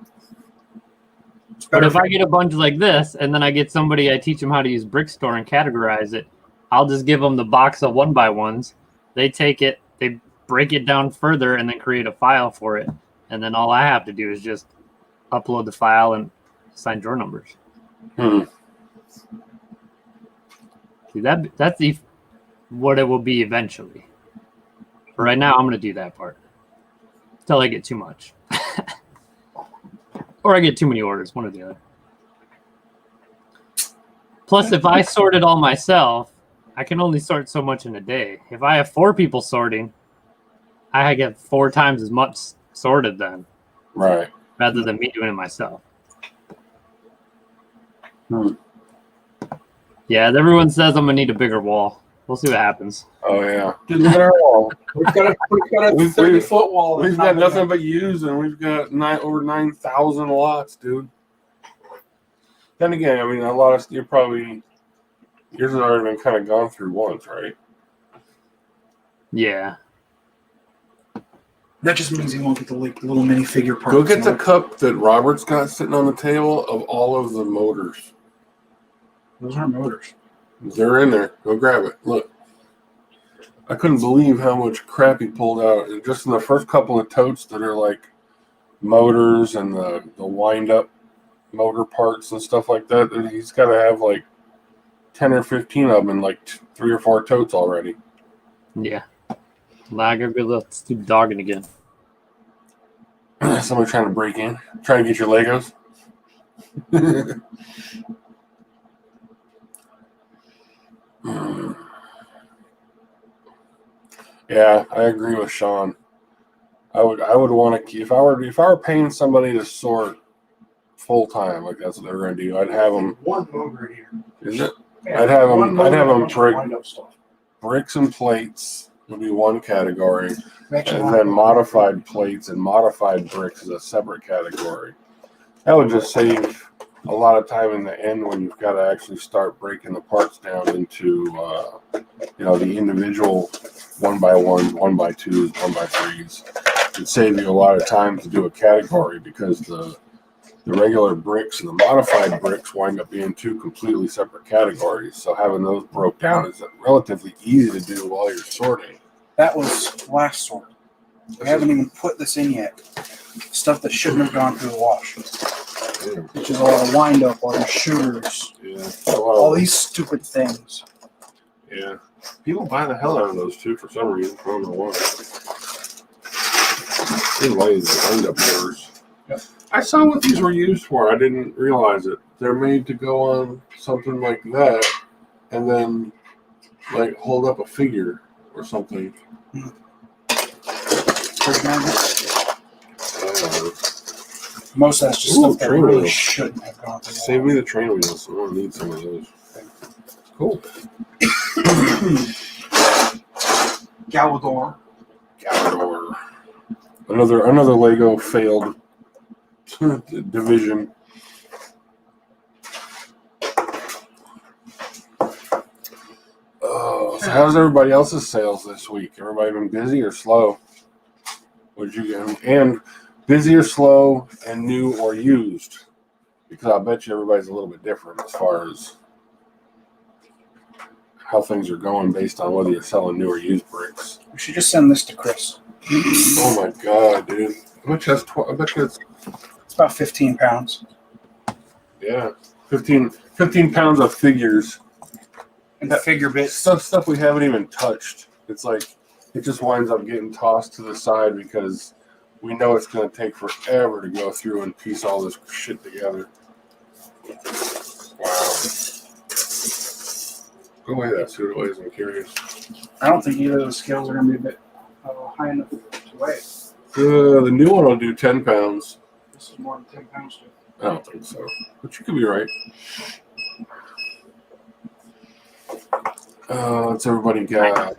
it's But better. if I get a bunch like this, and then I get somebody, I teach them how to use Brickstore and categorize it, I'll just give them the box of 1x1s. They take it, they break it down further, and then create a file for it. And then all I have to do is just upload the file and assign drawer numbers. See, that's the what it will be eventually. But right now, I'm going to do that part until I get too much. Or I get too many orders, one or the other. Plus, if I sort it all myself, I can only sort so much in a day. If I have 4 people sorting, I get 4 times as much sorted then. Right. Rather than me doing it myself. Yeah, everyone says I'm going to need a bigger wall. We'll see what happens. Oh, yeah. Dude, look at our wall. We've got a 30-foot wall. We've got nothing but used, and we've got over 9,000 lots, dude. Then again, I mean, a lot of yours has already been kind of gone through once, right? Yeah. That just means you won't get the little mini figure parts. Go get the cup that Robert's got sitting on the table of all of the motors. Those aren't motors. They're in there. Go grab it. Look. I couldn't believe how much crap he pulled out. And just in the first couple of totes that are like motors and the wind-up motor parts and stuff like that, he's got to have like 10 or 15 of them in like 3 or 4 totes already. Yeah. Now I gotta be a little stupid dogging again. Somebody trying to break in? Trying to get your Legos? Yeah, I agree with Sean. I would want to if I were paying somebody to sort full time, like that's what they're going to do, I'd have them. One motor in here. Is it? Yeah, I'd have them wind-up stuff. bricks and plates would be one category, Actually, and then modified plates and modified bricks is a separate category. That would just save a lot of time in the end when you've got to actually start breaking the parts down into, the individual 1x1s, 1x2s, 1x3s. It'd save you a lot of time to do a category because the regular bricks and the modified bricks wind up being 2 completely separate categories. So having those broke down is relatively easy to do while you're sorting. That was last sort. We haven't even put this in yet. Stuff that shouldn't have gone through the wash. Yeah. Which is a lot of wind-up, all these shooters, all these stupid things. Yeah. People buy the hell out of those too for some reason. I don't know why. They're lazy, wind-up motors. Yep. I saw what these were used for. I didn't realize it. They're made to go on something like that and then like hold up a figure or something. Most of that's just stuff that really shouldn't have gone through. Save me the train wheels. I don't need some of those. Cool. Galador. Another Lego failed division. So how's everybody else's sales this week? Everybody been busy or slow? What'd you get? And busy or slow and new or used? Because I bet you everybody's a little bit different as far as how things are going based on whether you're selling new or used bricks. We should just send this to Chris. Oh my god, dude! I bet you it's about 15 pounds. Yeah, 15 pounds of figures. And figure bits. Stuff we haven't even touched. It's like it just winds up getting tossed to the side because we know it's going to take forever to go through and piece all this shit together. Wow. Go away that, see what it weighs. I'm curious. I don't think either of the scales are going to be a bit high enough to weigh. The new one will do 10 pounds. This is more than 10 pounds too. I don't think so, but you could be right. What's everybody got?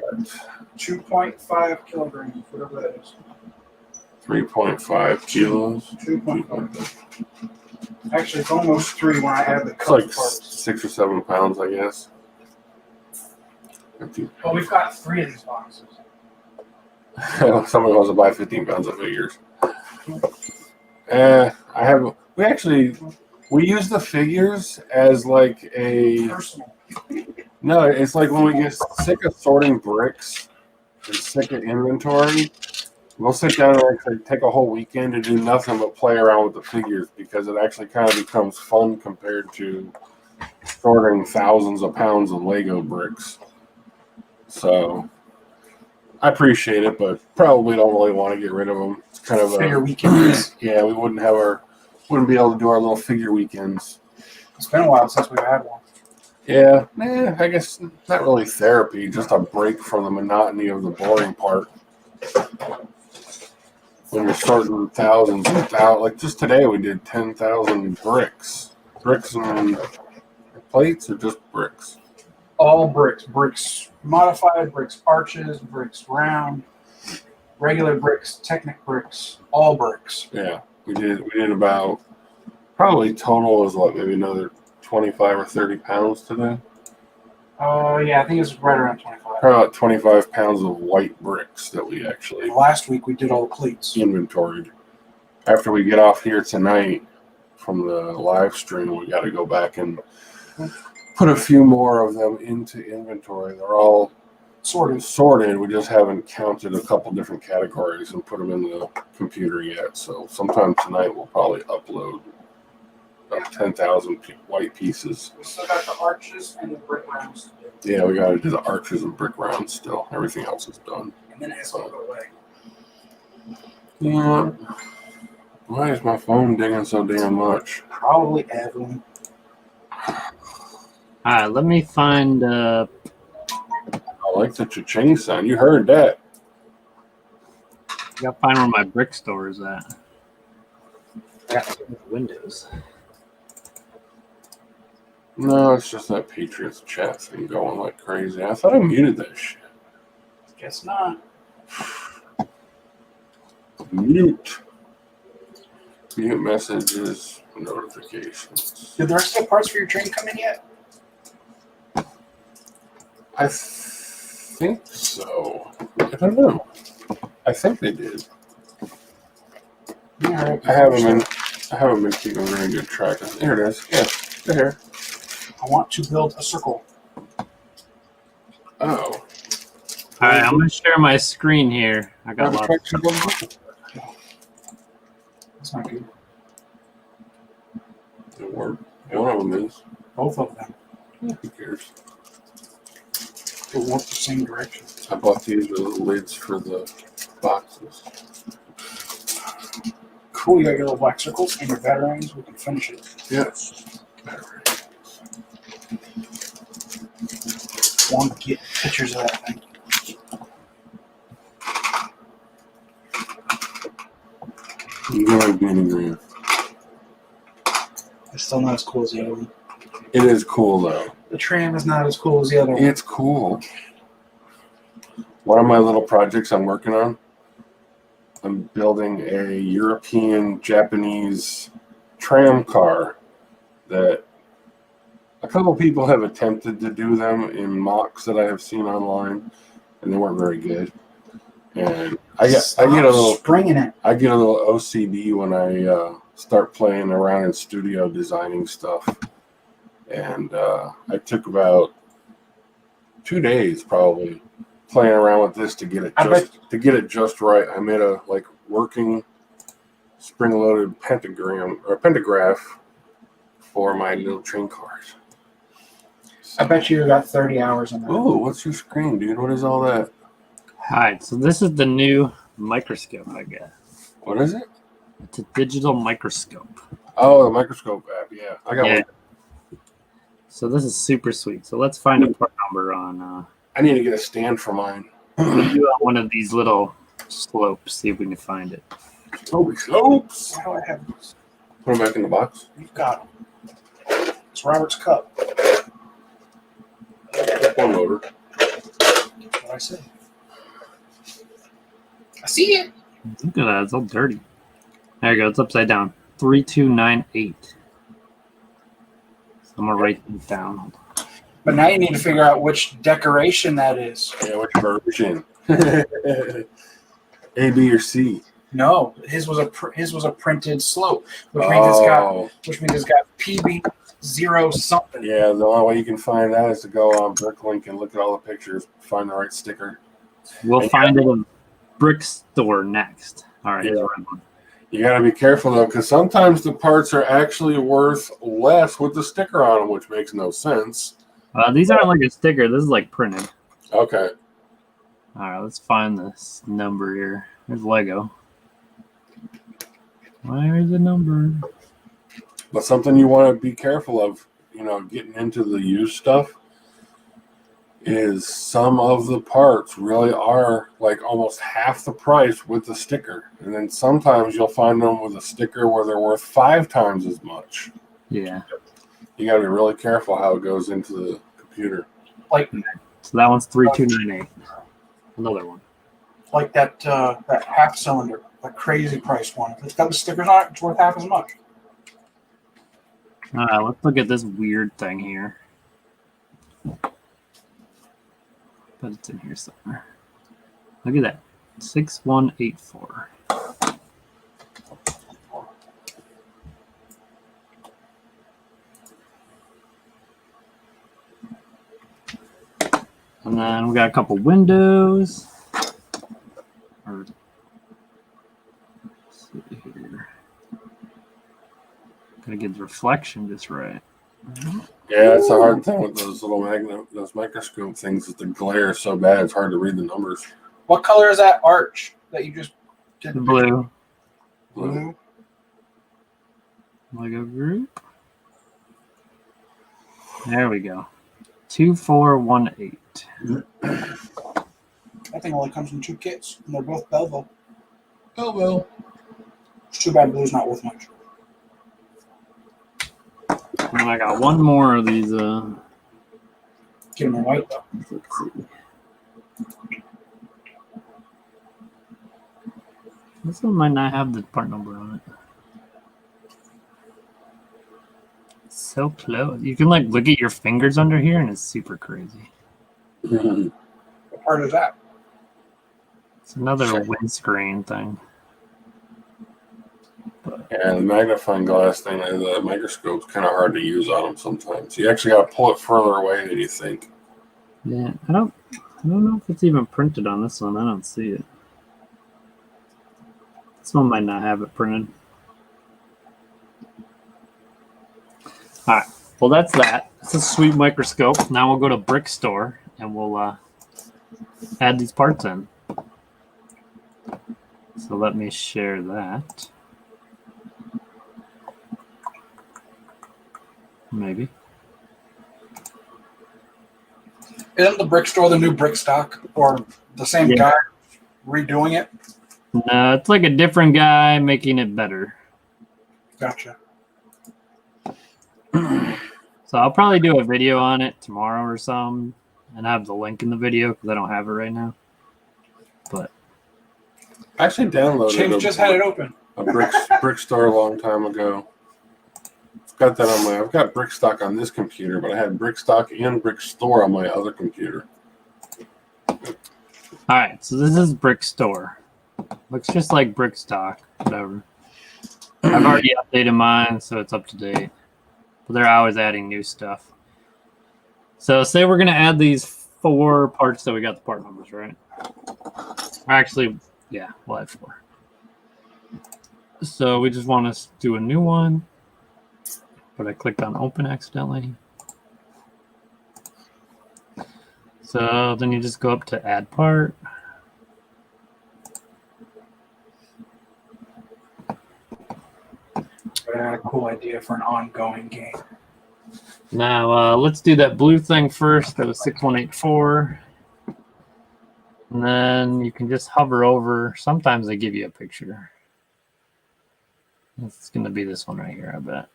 2.5 kilograms, whatever that is. 3.5 kilos. 2.5. Actually, it's almost 3 when I add the It's cup like parts. 6 or 7 pounds, I guess. Well, we've got 3 of these boxes. Someone wants to buy 15 pounds of figures. We use the figures as like a Personal. No, it's like when we get sick of sorting bricks and sick of inventory, we'll sit down and actually take a whole weekend to do nothing but play around with the figures because it actually kind of becomes fun compared to sorting thousands of pounds of Lego bricks. So I appreciate it, but probably don't really want to get rid of them. It's kind of Figure weekends. yeah, we wouldn't be able to do our little figure weekends. It's been a while since we've had one. Yeah, I guess not really therapy, just a break from the monotony of the boring part. When you're sorting thousands and thousands, like just today we did 10,000 bricks. Bricks and plates or just bricks? All bricks. Bricks modified, bricks arches, bricks round, regular bricks, Technic bricks, all bricks. Yeah, we did about, probably total was what, maybe another 25 or 30 pounds today? Yeah, I think it's right around 25. Probably about 25 pounds of white bricks that we actually Last week we did all the cleats. inventoried. After we get off here tonight from the live stream, we got to go back and put a few more of them into inventory. They're all sorted. We just haven't counted a couple different categories and put them in the computer yet. So sometime tonight we'll probably upload about 10,000 white pieces. We still got the arches and the brick rounds to do. Yeah, we got to do the arches and brick rounds still. Everything else is done. And then it's all go away. Yeah. Why is my phone dinging so damn much? Probably Evelyn. All right, let me find. I like the cha-ching sound. You heard that. I gotta find where my brick store is at. I got Windows. No, it's just that Patriots chat thing going like crazy. I thought I muted that shit. Guess not. Mute messages, notifications. Did the rest of the parts for your train come in yet? I think so. I don't know. I think they did. Yeah, I haven't been keeping very good track. There it is. Yeah, right here. I want to build a circle. Oh. All right, I'm gonna share my screen here. I got lots of stuff. That's not good. It worked. One of them is. Both of them. Who cares? They went the same direction. I bought these little lids for the boxes. Cool, you got your little black circles and your batterings. We can finish it. Yes. Want to get pictures of that thing. You like Danny Graham. It's still not as cool as the other one. It is cool though. The tram is not as cool as the other one. It's cool. One of my little projects I'm working on, I'm building a European Japanese tram car that a couple people have attempted to do them in mocks that I have seen online, and they weren't very good. And I get a little springing it. I get a little OCD when I start playing around in studio designing stuff. And I took about 2 days probably playing around with this to get it just right. I made a working spring-loaded pentagraph for my little train cars. I bet you got 30 hours on that. Oh, what's your screen, dude? What is all that? All right, so this is the new microscope I got. What is it? It's a digital microscope. Oh, the microscope app. Yeah, I got one. So this is super sweet. So let's find a part number on. I need to get a stand for mine. Do on one of these little slopes. See if we can find it. Toby slopes. Why do I have this? Put them back in the box. You've got them. It's Robert's cup. One loader. That's what I said. I see it. Look at that. It's all dirty. There you go. It's upside down. 3298. So I'm going to write it down. Hold on. But now you need to figure out which decoration that is. Yeah, which version? A, B, or C? No, his was a printed slope, which means it's got PB 0 something. Yeah, the only way you can find that is to go on Bricklink and look at all the pictures, find the right sticker. We'll find it in Brick Store next. All right. Yeah. You got to be careful though, because sometimes the parts are actually worth less with the sticker on them, which makes no sense. These aren't like a sticker. This is like printed. Okay. All right, let's find this number here. There's Lego. Where is the number? But something you want to be careful of, getting into the used stuff, is some of the parts really are like almost half the price with the sticker. And then sometimes you'll find them with a sticker where they're worth 5 times as much. Yeah. You got to be really careful how it goes into the computer. Like, So that one's 3298. Another one. like that half cylinder, that crazy price one. If it's got the stickers on it, it's worth half as much. All right, let's look at this weird thing here. But it's in here somewhere. Look at that. 6184. And then we got a couple windows. Let's see here. Gotta get the reflection just right. Yeah, it's a hard thing with those little those microscope things. That the glare is so bad, it's hard to read the numbers. What color is that arch that you just did? The blue. Blue. Lego group. There we go. 2418. That thing only comes in 2 kits, and they're both Belleville. Belleville. It's too bad blue's not worth much. And I got one more of these. Get them in white though. Let's see. This one might not have the part number on it. It's so close. You can like look at your fingers under here, and it's super crazy. What part is that? It's another windscreen thing. Yeah, the magnifying glass thing, the microscope's kind of hard to use on them sometimes. You actually got to pull it further away than you think. Yeah, I don't know if it's even printed on this one. I don't see it. This one might not have it printed. All right. Well, that's that. It's a sweet microscope. Now we'll go to Brick Store and we'll add these parts in. So let me share that. Maybe. Isn't the brick store the new brick stock, or the same guy redoing it? No, it's like a different guy making it better. Gotcha. So I'll probably do a video on it tomorrow or something, and have the link in the video because I don't have it right now. But I actually downloaded James just had it open. a brick store a long time ago. Got that on I've got Brickstock on this computer, but I had Brickstock and Brick Store on my other computer. all right, so this is Brick Store. Looks just like Brickstock, whatever. I've already updated mine, so it's up to date. But they're always adding new stuff. So say we're gonna add these 4 parts that we got the part numbers, right? Actually, yeah, we'll add 4. So we just want to do a new one. But I clicked on open accidentally. So then you just go up to add part. I had a cool idea for an ongoing game. Now let's do that blue thing first. That was 6184. And then you can just hover over. Sometimes they give you a picture. It's going to be this one right here, I bet.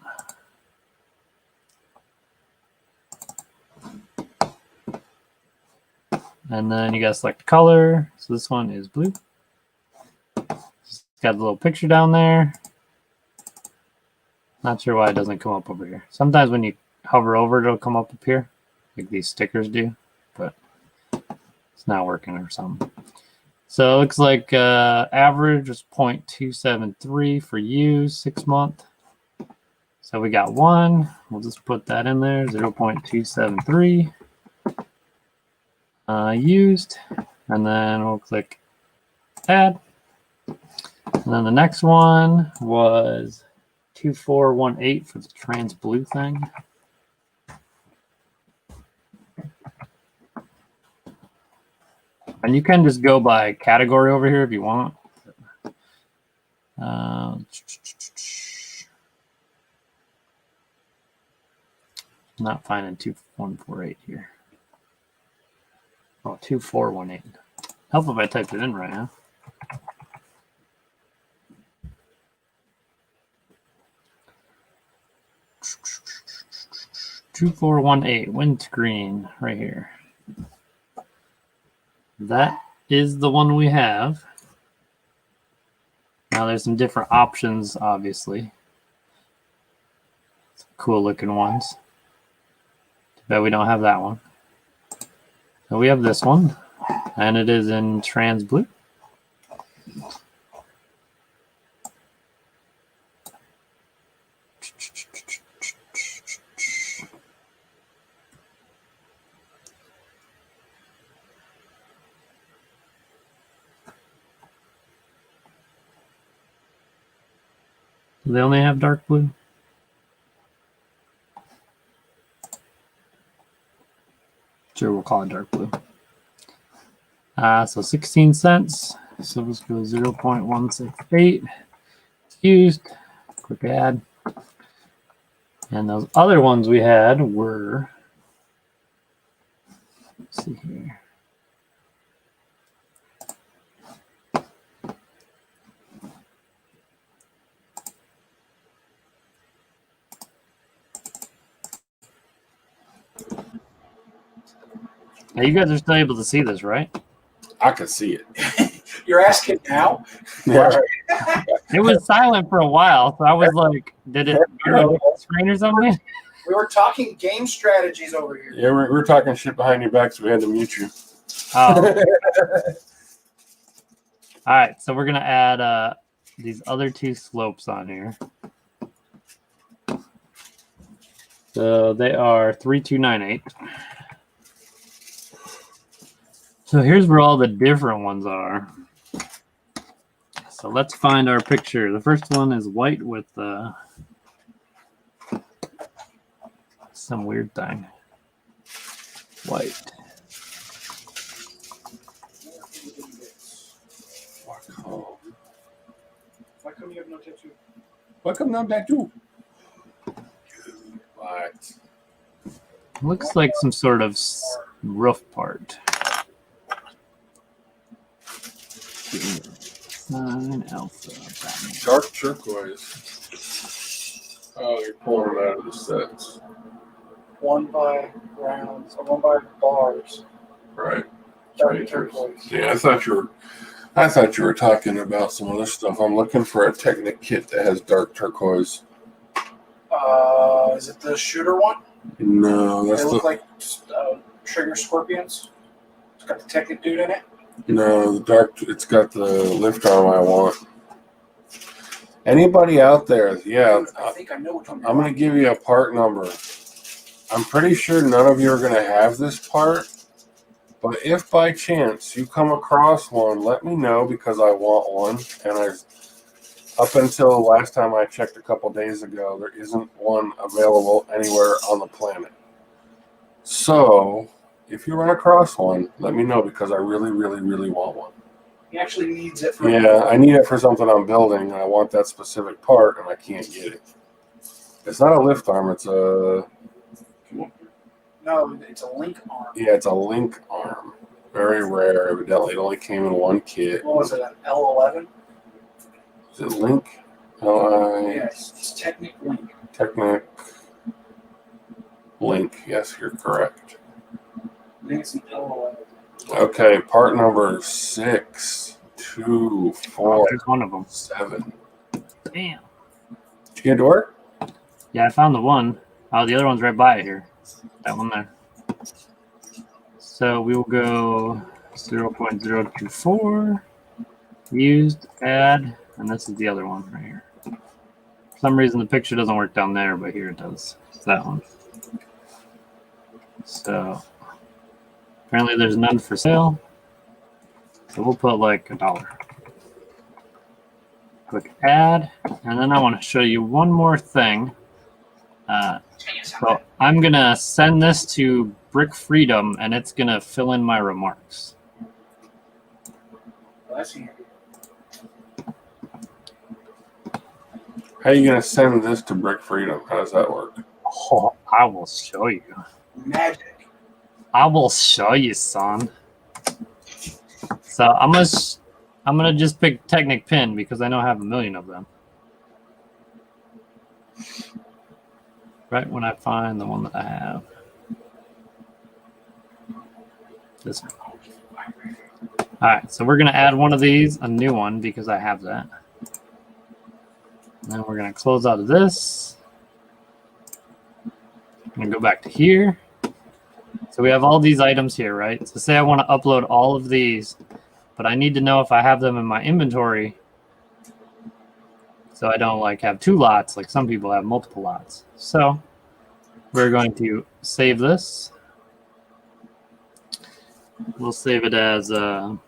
And then you got to select color. So this one is blue. It's got a little picture down there. Not sure why it doesn't come up over here. Sometimes when you hover over it, it'll come up here, like these stickers do, but it's not working or something. So it looks like average was 0.273 for use 6 month. So we got 1. We'll just put that in there, 0.273. Used, and then we'll click add. And then the next one was 2418 for the trans blue thing. And you can just go by category over here if you want. Not finding 2148 here. Oh, 2418. Help if I typed it in right now. Two 2418 windscreen right here. That is the one we have. Now there's some different options, obviously. Some cool looking ones. Too bad we don't have that one. So we have this one, and it is in trans blue. Do they only have dark blue? Sure, we'll call it dark blue. So 16 cents. So let's go 0.168. Used. Quick add. And those other ones we had were, let's see here. Now you guys are still able to see this, right? I can see it. You're asking now? Yeah. It was silent for a while, so I was like, did it go to a different screen or something? We were talking game strategies over here. Yeah, we're talking shit behind your back, so we had to mute you. Oh. All right, so we're going to add these other two slopes on here. So they are 3298. So here's where all the different ones are. So let's find our picture. The first one is white with some weird thing. White. Why come you have no tattoo? Why come no tattoo? What? Looks like some sort of roof part. Sign alpha. Dark turquoise. Oh, you're pulling them out of the sets. One by rounds, or one by bars. Right. Dark turquoise. Yeah, I thought you were talking about some other stuff. I'm looking for a Technic kit that has dark turquoise. Is it the shooter one? No, They that's look the like trigger scorpions. It's got the Technic dude in it. no, the dark. It's got the lift arm I want. Anybody out there? Yeah, I think I know which one. I'm going to give you a part number. I'm pretty sure none of you are going to have this part, but if by chance you come across one, let me know because I want one. And up until last time I checked a couple days ago, there isn't one available anywhere on the planet. So if you run across one, let me know because I really, really, really want one. He actually needs it for. Yeah, I need it for something I'm building, and I want that specific part, and I can't get it. It's not a lift arm, it's a... No, it's a link arm. Yeah, it's a link arm. Very rare, evidently. It only came in one kit. What was it, an L11? Is it link? Yes, it's Technic Link. Technic link. Yes, you're correct. I think it's an L11. Okay, part number 624. There's one of them. 7. Damn. Did you get it to work? Yeah, I found the one. Oh, the other one's right by it here. That one there. So we will go 0.024. Used, add, and this is the other one right here. For some reason the picture doesn't work down there, but here it does. It's that one. So apparently there's none for sale. So we'll put like $1. Click add, and then I want to show you one more thing. So I'm gonna send this to Brick Freedom, and it's gonna fill in my remarks. that's handy. How are you going to send this to Brick Freedom? How does that work? Oh, I will show you. Magic. I will show you, son. So I'm gonna just pick Technic Pin because I know I have a million of them. Right when I find the one that I have. This one. Alright, so we're gonna add one of these, a new one, because I have that. And then we're gonna close out of this. I'm gonna go back to here. So we have all these items here, right? So say I want to upload all of these, but I need to know if I have them in my inventory so I don't like have two lots like some people have multiple lots. So we're going to save this. We'll save it as a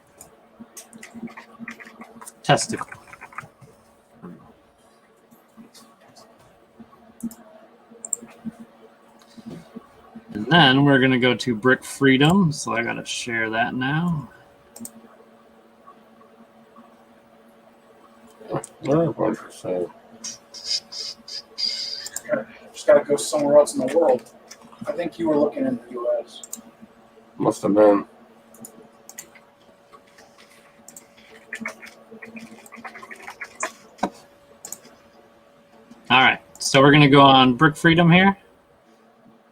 testicle. And then we're going to go to Brick Freedom. So I got to share that now. So Just got to go somewhere else in the world. I think you were looking in the U.S. must have been. All right. So we're going to go on Brick Freedom here.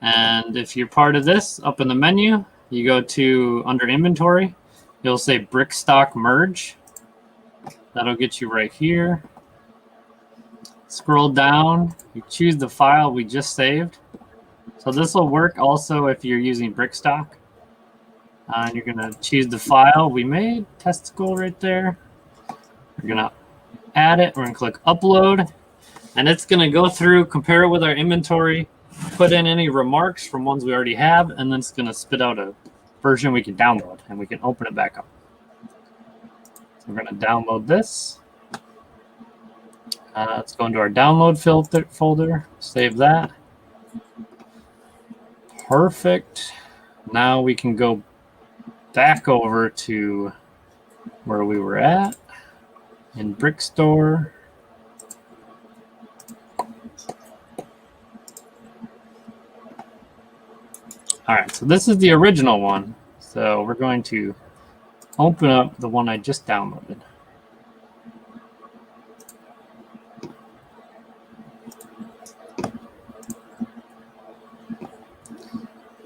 And if you're part of this, up in the menu, you go to under inventory, you'll say Brick Stock Merge. That'll get you right here. Scroll down, you choose the file we just saved. So this will work also if you're using Brickstock. And you're going to choose the file we made, testicle right there. We're going to add it. We're going to click upload. And it's going to go through, compare it with our inventory, put in any remarks from ones we already have, and then it's going to spit out a version we can download, and we can open it back up. So we're going to download this. Let's go into our download folder, save that. Perfect. Now we can go back over to where we were at in Brick Store. All right, so this is the original one. So we're going to open up the one I just downloaded.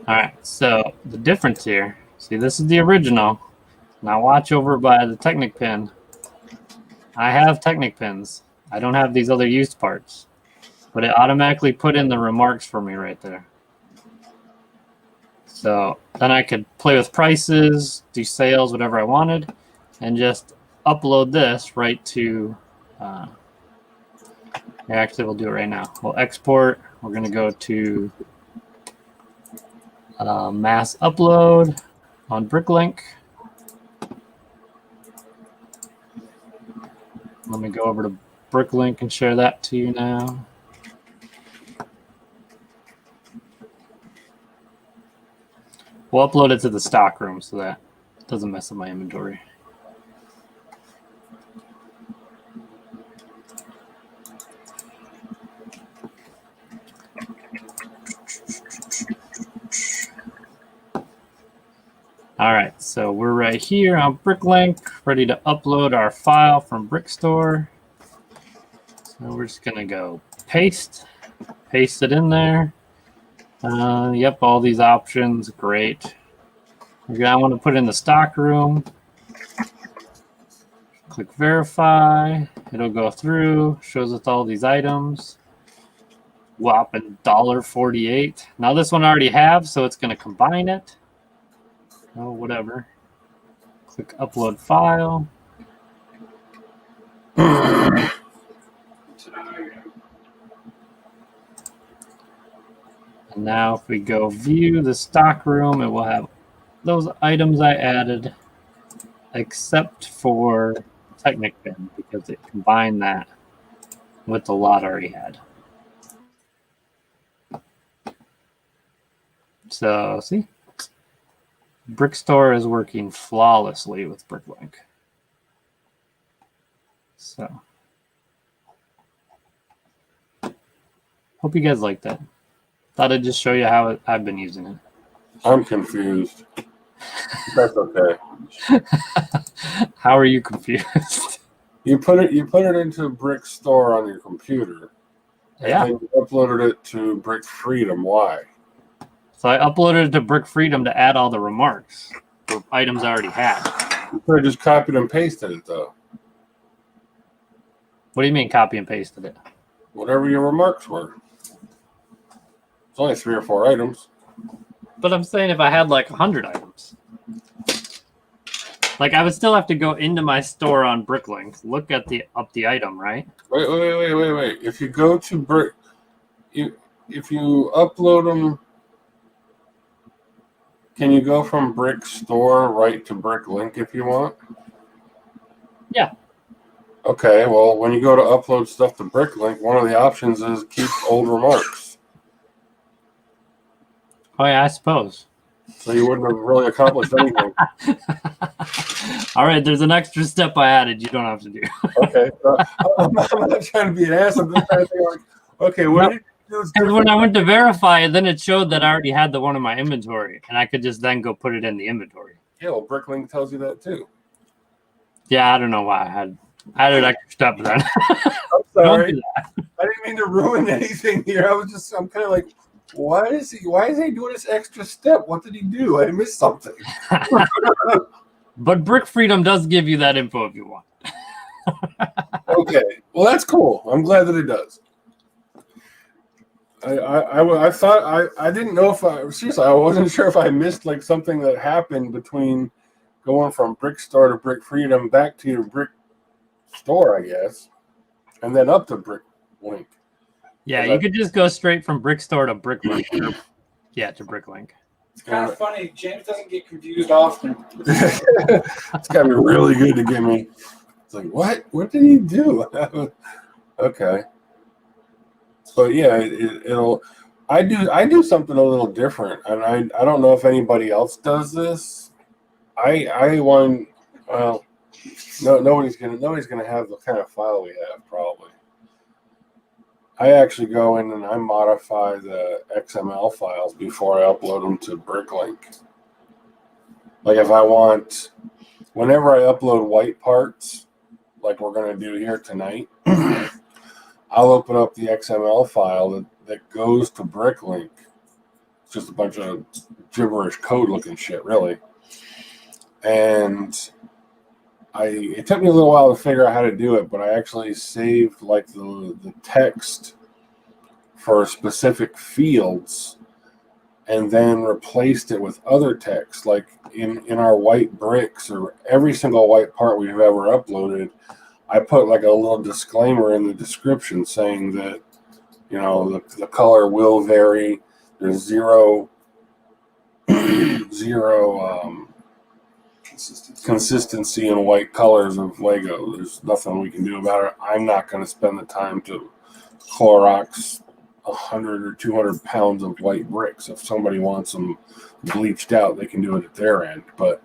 All right, so the difference here, see, this is the original. Now watch over by the Technic pin. I have Technic pins. I don't have these other used parts, but it automatically put in the remarks for me right there. So then I could play with prices, do sales, whatever I wanted, and just upload this right to, actually we'll do it right now. We'll export, we're gonna go to mass upload on Bricklink. Let me go over to Bricklink and share that to you now. We'll upload it to the stock room so that it doesn't mess up my inventory. All right, so we're right here on Bricklink, ready to upload our file from Brickstore. So we're just gonna go paste it in there. Yep, all these options, great. I want to put in the stock room. Click verify. It'll go through, shows us all these items. Whopping $1.48. Now this one I already have, so it's going to combine it. Oh, whatever. Click upload file. And now if we go view the stock room, it will have those items I added, except for Technic bin, because it combined that with the lot I already had. So see, Brickstore is working flawlessly with Bricklink. So, hope you guys like that. Thought I'd just show you how I've been using it. I'm confused. That's okay. How are you confused? You put it into Brick Store on your computer, and Yeah. then you uploaded it to Brick Freedom. Why? So I uploaded it to Brick Freedom to add all the remarks for items I already had. You could have just copied and pasted it though. What do you mean copy and pasted it? Whatever your remarks were. It's only 3 or 4 items. But I'm saying if I had like 100 items. Like I would still have to go into my store on Bricklink, look at the item, right? Wait. If you go to Brick, if you upload them, can you go from Brick Store right to Bricklink if you want? Yeah. Okay, well, when you go to upload stuff to Bricklink, one of the options is keep old remarks. Oh yeah, I suppose. So you wouldn't have really accomplished anything. All right, there's an extra step I added you don't have to do. Okay. I'm not trying to be an ass. I'm just trying to think like, okay, what did you do? Because when I went to verify it, then it showed that I already had the one in my inventory, and I could just then go put it in the inventory. Yeah, well, Bricklink tells you that too. Yeah, I don't know why I had an extra step then. I'm sorry. I didn't mean to ruin anything here. I'm kind of like, why is he doing this extra step? What did he do? I missed something. But Brick Freedom does give you that info if you want. Okay, well that's cool. I'm glad that it does. I thought I didn't know if I wasn't sure if I missed like something that happened between going from Brick Store to Brick Freedom back to your Brick Store, I guess, and then up to Bricklink. Yeah, you could just go straight from Brick Store to Bricklink. Yeah, to Bricklink. It's kind of funny. James doesn't get confused often. It's got to be really good to get me. It's like, what? What did he do? Okay. But yeah, it'll. I do something a little different, and I don't know if anybody else does this. I want. Well, nobody's gonna have the kind of file we have probably. I actually go in and I modify the XML files before I upload them to Bricklink. Like if I want, whenever I upload white parts, like we're going to do here tonight, I'll open up the XML file that goes to Bricklink. It's just a bunch of gibberish code looking shit, really. And it took me a little while to figure out how to do it, but I actually saved like the text for specific fields and then replaced it with other text. Like in our white bricks or every single white part we've ever uploaded, I put like a little disclaimer in the description saying that, the color will vary. There's zero consistency in white colors of Lego. There's nothing we can do about it. I'm not going to spend the time to Clorox 100 or 200 pounds of white bricks. If somebody wants them bleached out, they can do it at their end. But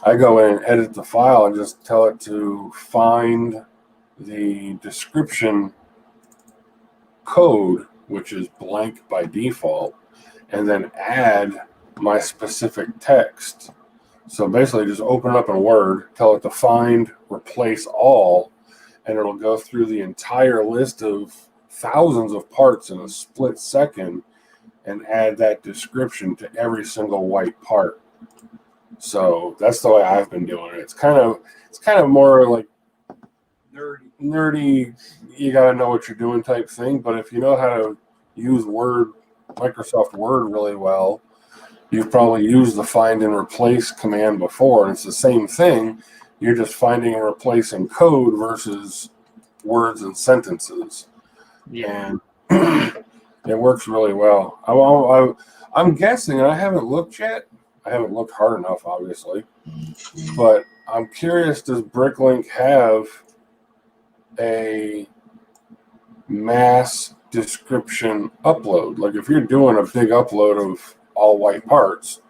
I go in and edit the file and just tell it to find the description code, which is blank by default, and then add my specific text. So basically just open up in Word, tell it to find, replace all, and it'll go through the entire list of thousands of parts in a split second and add that description to every single white part. So that's the way I've been doing it. It's kind of more like nerdy, you gotta know what you're doing type thing. But if you know how to use Microsoft Word really well, you've probably used the find and replace command before, and it's the same thing. You're just finding and replacing code versus words and sentences. Yeah. And it works really well. I'm guessing, and I haven't looked yet. I haven't looked hard enough, obviously. But I'm curious, does Bricklink have a mass description upload? Like if you're doing a big upload of all white parts,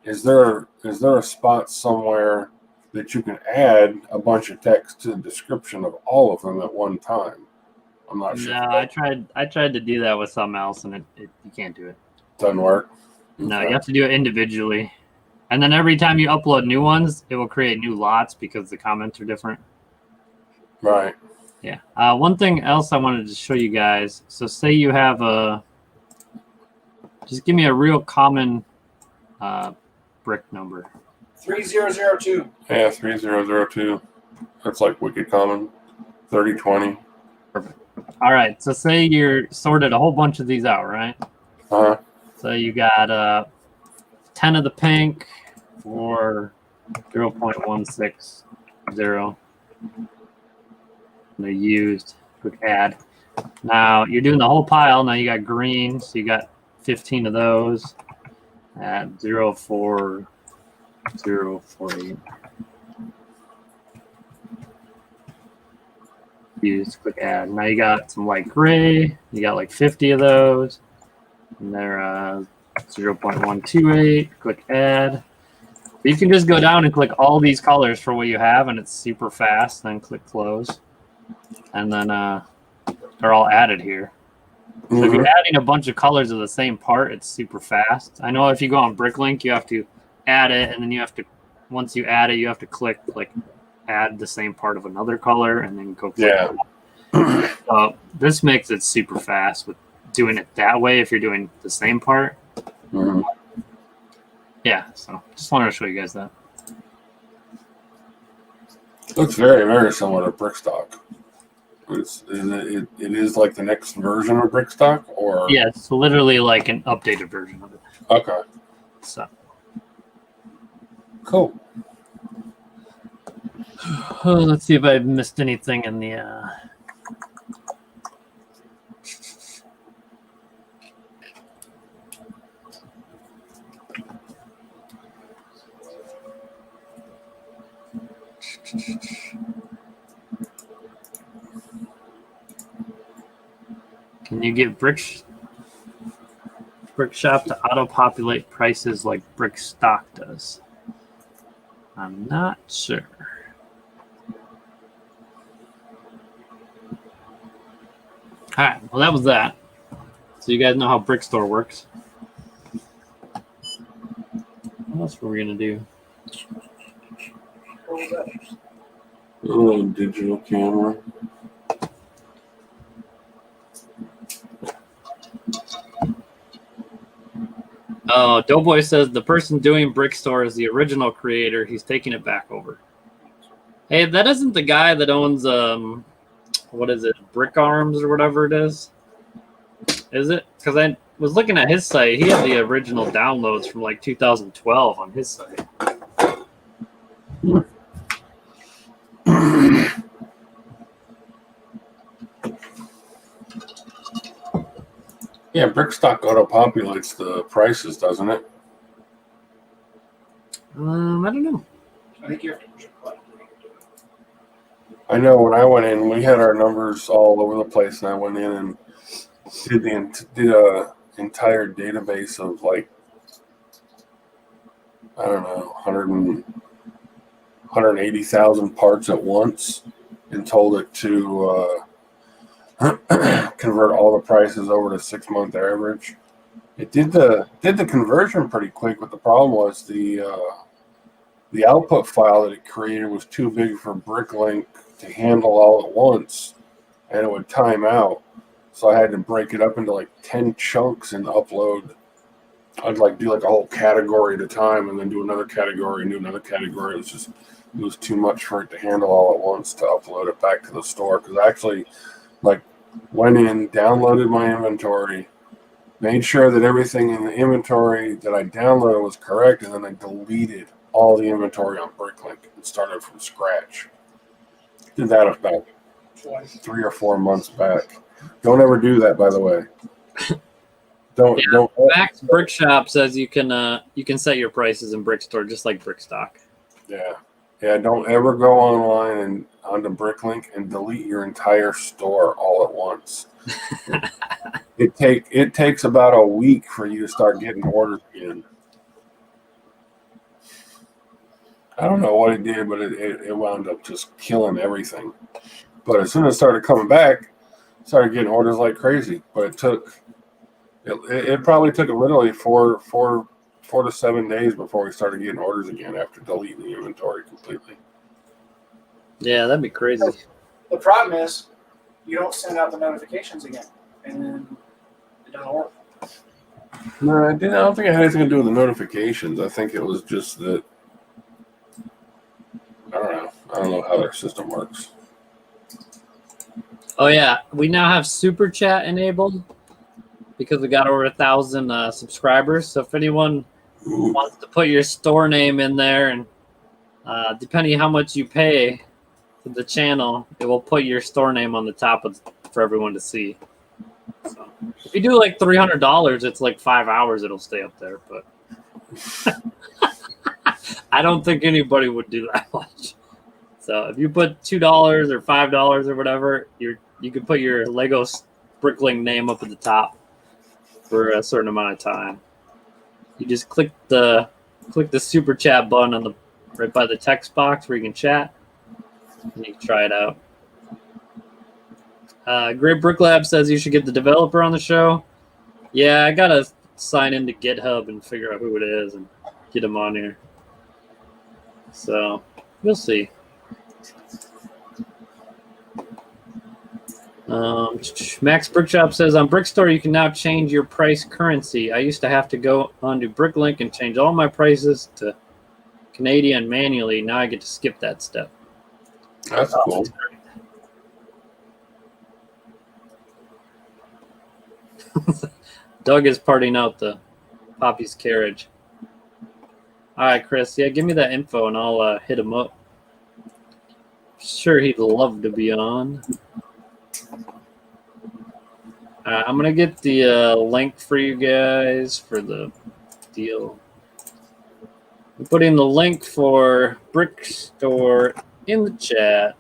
is there a spot somewhere that you can add a bunch of text to the description of all of them at one time. I'm not sure. No, I tried to do that with something else, and you can't do it. Doesn't work. No, Okay. you have to do it individually. And then every time you upload new ones, it will create new lots because the comments are different. Right. Yeah. One thing else I wanted to show you guys. So say you have just give me a real common brick number. 3002. Yeah, 3002. That's like wicked common. 3020. All right. So say you're sorted a whole bunch of these out, right? Uh-huh. So you got 10 of the pink for 0.160. They're used. Quick add. Now you're doing the whole pile. Now you got green, so you got 15 of those at 0.4048. Use quick add. Now you got some light gray. You got like 50 of those, and they're 0.128. Click add. You can just go down and click all these colors for what you have, and it's super fast. Then click close, and then they're all added here. So if you're adding a bunch of colors of the same part, it's super fast. I know if you go on Bricklink, you have to add it, and then you have to, once you add it, you have to click add the same part of another color, and then go click. Yeah. This makes it super fast with doing it that way if you're doing the same part. Mm-hmm. Yeah, so just wanted to show you guys that. Looks very, very similar to Brickstock. It is like the next version of Brickstock, or Yeah, it's literally like an updated version of it. okay, So cool. let's see if I missed anything in the. Can you get Brick Shop to auto-populate prices like Brickstock does? I'm not sure. All right, well, that was that. So you guys know how Brickstore works. What else were we going to do? What was that? Oh, digital camera. Oh, Doughboy says the person doing Brickstore is the original creator. He's taking it back over. Hey, that isn't the guy that owns what is it, Brick Arms or whatever it is? Is it? Because I was looking at his site. He had the original downloads from like 2012 on his site. Yeah, Brickstock auto-populates the prices, doesn't it? I don't know. I think you have to push a button. I know when I went in, we had our numbers all over the place, and I went in and did a entire database of like, I don't know, 180,000 parts at once, and told it to convert all the prices over to 6-month average. It did the conversion pretty quick, but the problem was the output file that it created was too big for Bricklink to handle all at once, and it would time out. So I had to break it up into like 10 chunks and upload. I'd like do like a whole category at a time, and then do another category and do another category. It was too much for it to handle all at once to upload it back to the store, because I actually like went in, downloaded my inventory, made sure that everything in the inventory that I downloaded was correct, and then I deleted all the inventory on Bricklink and started from scratch. Did that about 3 or 4 months back. Don't ever do that, by the way. Don't. Max Brick Shop says you can set your prices in Brickstore just like Brickstock. Yeah. Don't ever go online and onto Bricklink and delete your entire store all at once. It takes about a week for you to start getting orders again. I don't know what it did, but it wound up just killing everything. But as soon as it started coming back, started getting orders like crazy. But it probably took literally four to 7 days before we started getting orders again after deleting the inventory completely. Yeah, that'd be crazy. The problem is you don't send out the notifications again, and then it doesn't work. No, I don't think it had anything to do with the notifications. I think it was just that. I don't know how their system works. Oh yeah, we now have super chat enabled because we got over 1,000 subscribers. So if anyone wants to put your store name in there, and depending how much you pay to the channel, it will put your store name on the top for everyone to see. So if you do like $300, it's like 5 hours it'll stay up there. But I don't think anybody would do that much. So if you put $2 or $5 or whatever, you can put your Lego Bricklink name up at the top for a certain amount of time. You just click the super chat button right by the text box where you can chat, and you can try it out. Great Brick Lab says you should get the developer on the show. Yeah, I gotta sign into GitHub and figure out who it is and get him on here. So we'll see. Max Brickshop says on Brickstore you can now change your price currency. I used to have to go onto Bricklink and change all my prices to Canadian manually. Now I get to skip that step. That's cool. Doug is parting out the Poppy's carriage. All right, Chris. Yeah, give me that info and I'll hit him up. Sure, he'd love to be on. I'm going to get the link for you guys for the deal. I'm putting the link for Brickstore in the chat.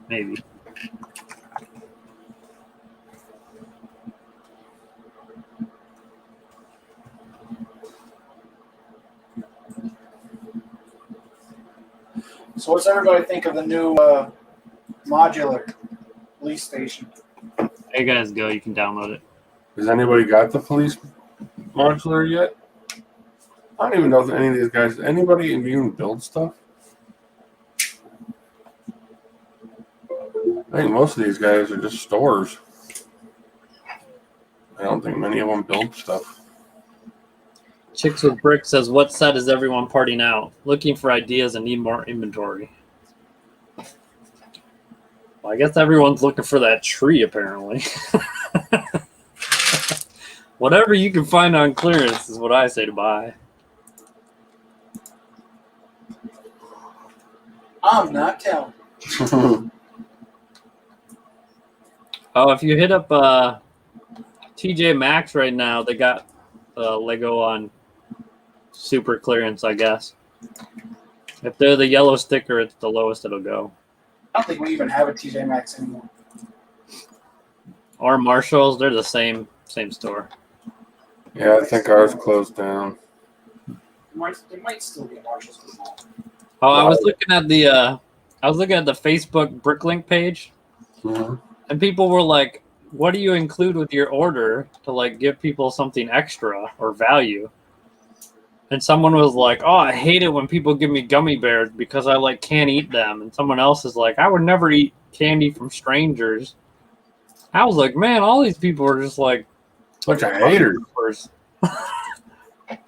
Maybe. So what's everybody think of the new modular police station? There you guys go. You can download it. Has anybody got the police modular yet? I don't even know if any of these guys, anybody even build stuff? I think most of these guys are just stores. I don't think many of them build stuff. Chicks with Brick says, what set is everyone partying out? Looking for ideas and need more inventory. Well, I guess everyone's looking for that tree, apparently. Whatever you can find on clearance is what I say to buy. I'm not telling. Oh, if you hit up TJ Maxx right now, they got Lego on super clearance, I guess. If they're the yellow sticker, it's the lowest it'll go. I don't think we even have a TJ Maxx anymore. Or Marshalls, they're the same store. Yeah, I think ours closed down. They might still be Marshalls. Oh, I was looking at the Facebook Bricklink page, and people were like, "What do you include with your order to like give people something extra or value?" And someone was like, "Oh, I hate it when people give me gummy bears because I like can't eat them." And someone else is like, "I would never eat candy from strangers." I was like, "Man, all these people are just like bunch of haters."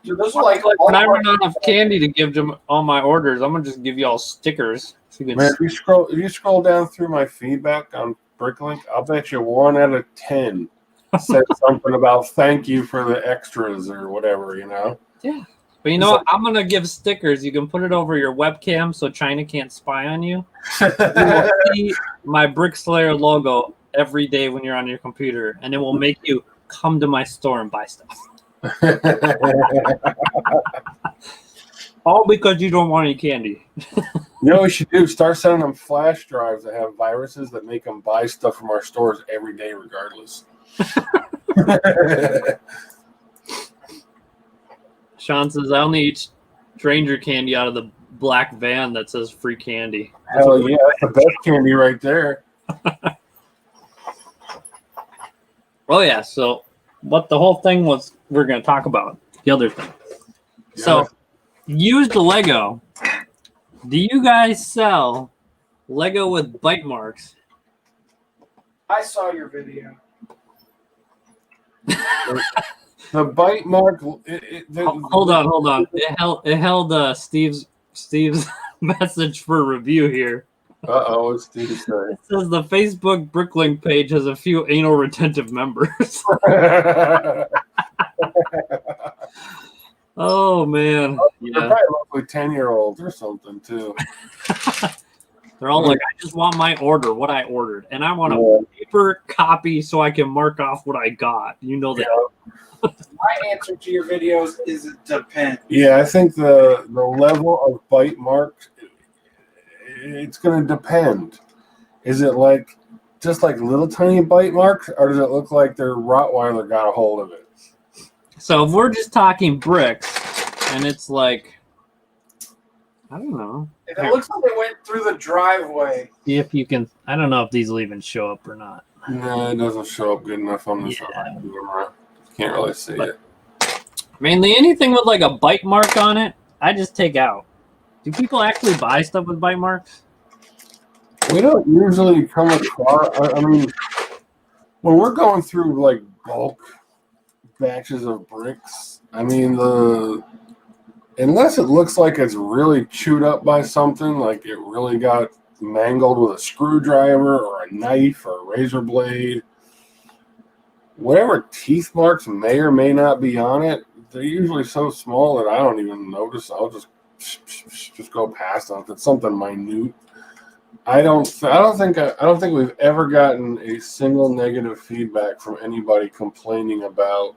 Dude, those are like when I run out of candy to give them all my orders, I'm gonna just give you all stickers. So you can Man, if you scroll down through my feedback on Bricklink, I'll bet you 1 out of 10 said something about thank you for the extras or whatever, you know? Yeah. But you know what? I'm going to give stickers. You can put it over your webcam so China can't spy on you. You will see my Brick Slayer logo every day when you're on your computer, and it will make you come to my store and buy stuff. All because you don't want any candy. You know what we should do? Start sending them flash drives that have viruses that make them buy stuff from our stores every day regardless. Sean says, I only eat stranger candy out of the black van that says free candy. Hell yeah, that's the best candy right there. Oh yeah, so what the whole thing was we're going to talk about, the other thing. Yeah. So, used Lego. Do you guys sell Lego with bite marks? I saw your video. The bite mark. Hold on. It held Steve's message for review here. What's Steve say? It says the Facebook Bricklink page has a few anal retentive members. Oh man, They're yeah. probably mostly 10-year-olds or something too. They're all like, I just want my order, what I ordered, and I want a Yeah. paper copy so I can mark off what I got. You know that. My answer to your videos is it depends. Yeah, I think the level of bite marks, it's going to depend. Is it like just like little tiny bite marks, or does it look like their Rottweiler got a hold of it? So if we're just talking bricks, and it's like, I don't know. If it looks like they went through the driveway. See if you can. I don't know if these will even show up or not. No, it doesn't show up good enough on this camera. Can't really see it. Mainly anything with like a bite mark on it, I just take out. Do people actually buy stuff with bite marks? We don't usually come across. I mean, when we're going through like bulk batches of bricks, I mean unless it looks like it's really chewed up by something, like it really got mangled with a screwdriver or a knife or a razor blade, whatever teeth marks may or may not be on it, they're usually so small that I don't even notice. I'll just go past them if it's something minute. I don't think we've ever gotten a single negative feedback from anybody complaining about.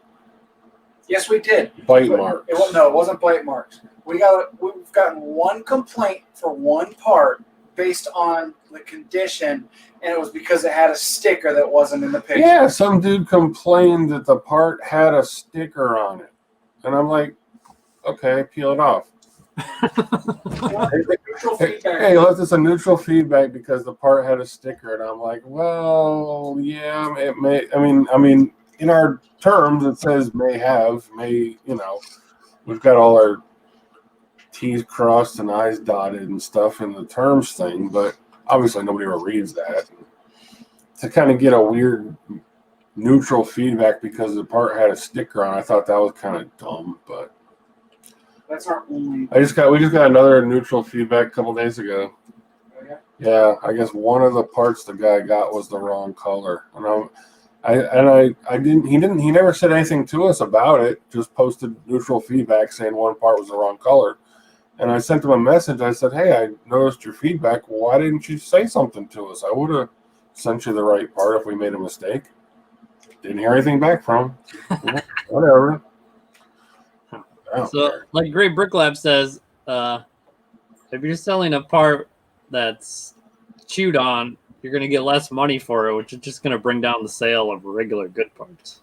Yes, we did. Bite marks. It wasn't bite marks. We've gotten one complaint for one part based on the condition, and it was because it had a sticker that wasn't in the picture. Yeah, some dude complained that the part had a sticker on it. And I'm like, okay, peel it off. Hey, let this a neutral feedback because the part had a sticker. And I'm like, well, yeah, it may. I mean, in our terms, it says may have, we've got all our T's crossed and I's dotted and stuff in the terms thing, but obviously nobody ever reads that. To kind of get a weird neutral feedback because the part had a sticker on, I thought that was kind of dumb, but that's our only. We just got another neutral feedback a couple days ago. Oh, yeah? Yeah, I guess one of the parts the guy got was the wrong color, and he never said anything to us about it. Just posted neutral feedback saying one part was the wrong color. And I sent him a message. I said, hey, I noticed your feedback. Why didn't you say something to us? I would have sent you the right part if we made a mistake. Didn't hear anything back from him. Whatever. So, like Great Brick Lab says, if you're selling a part that's chewed on, you're going to get less money for it, which is just going to bring down the sale of regular good parts.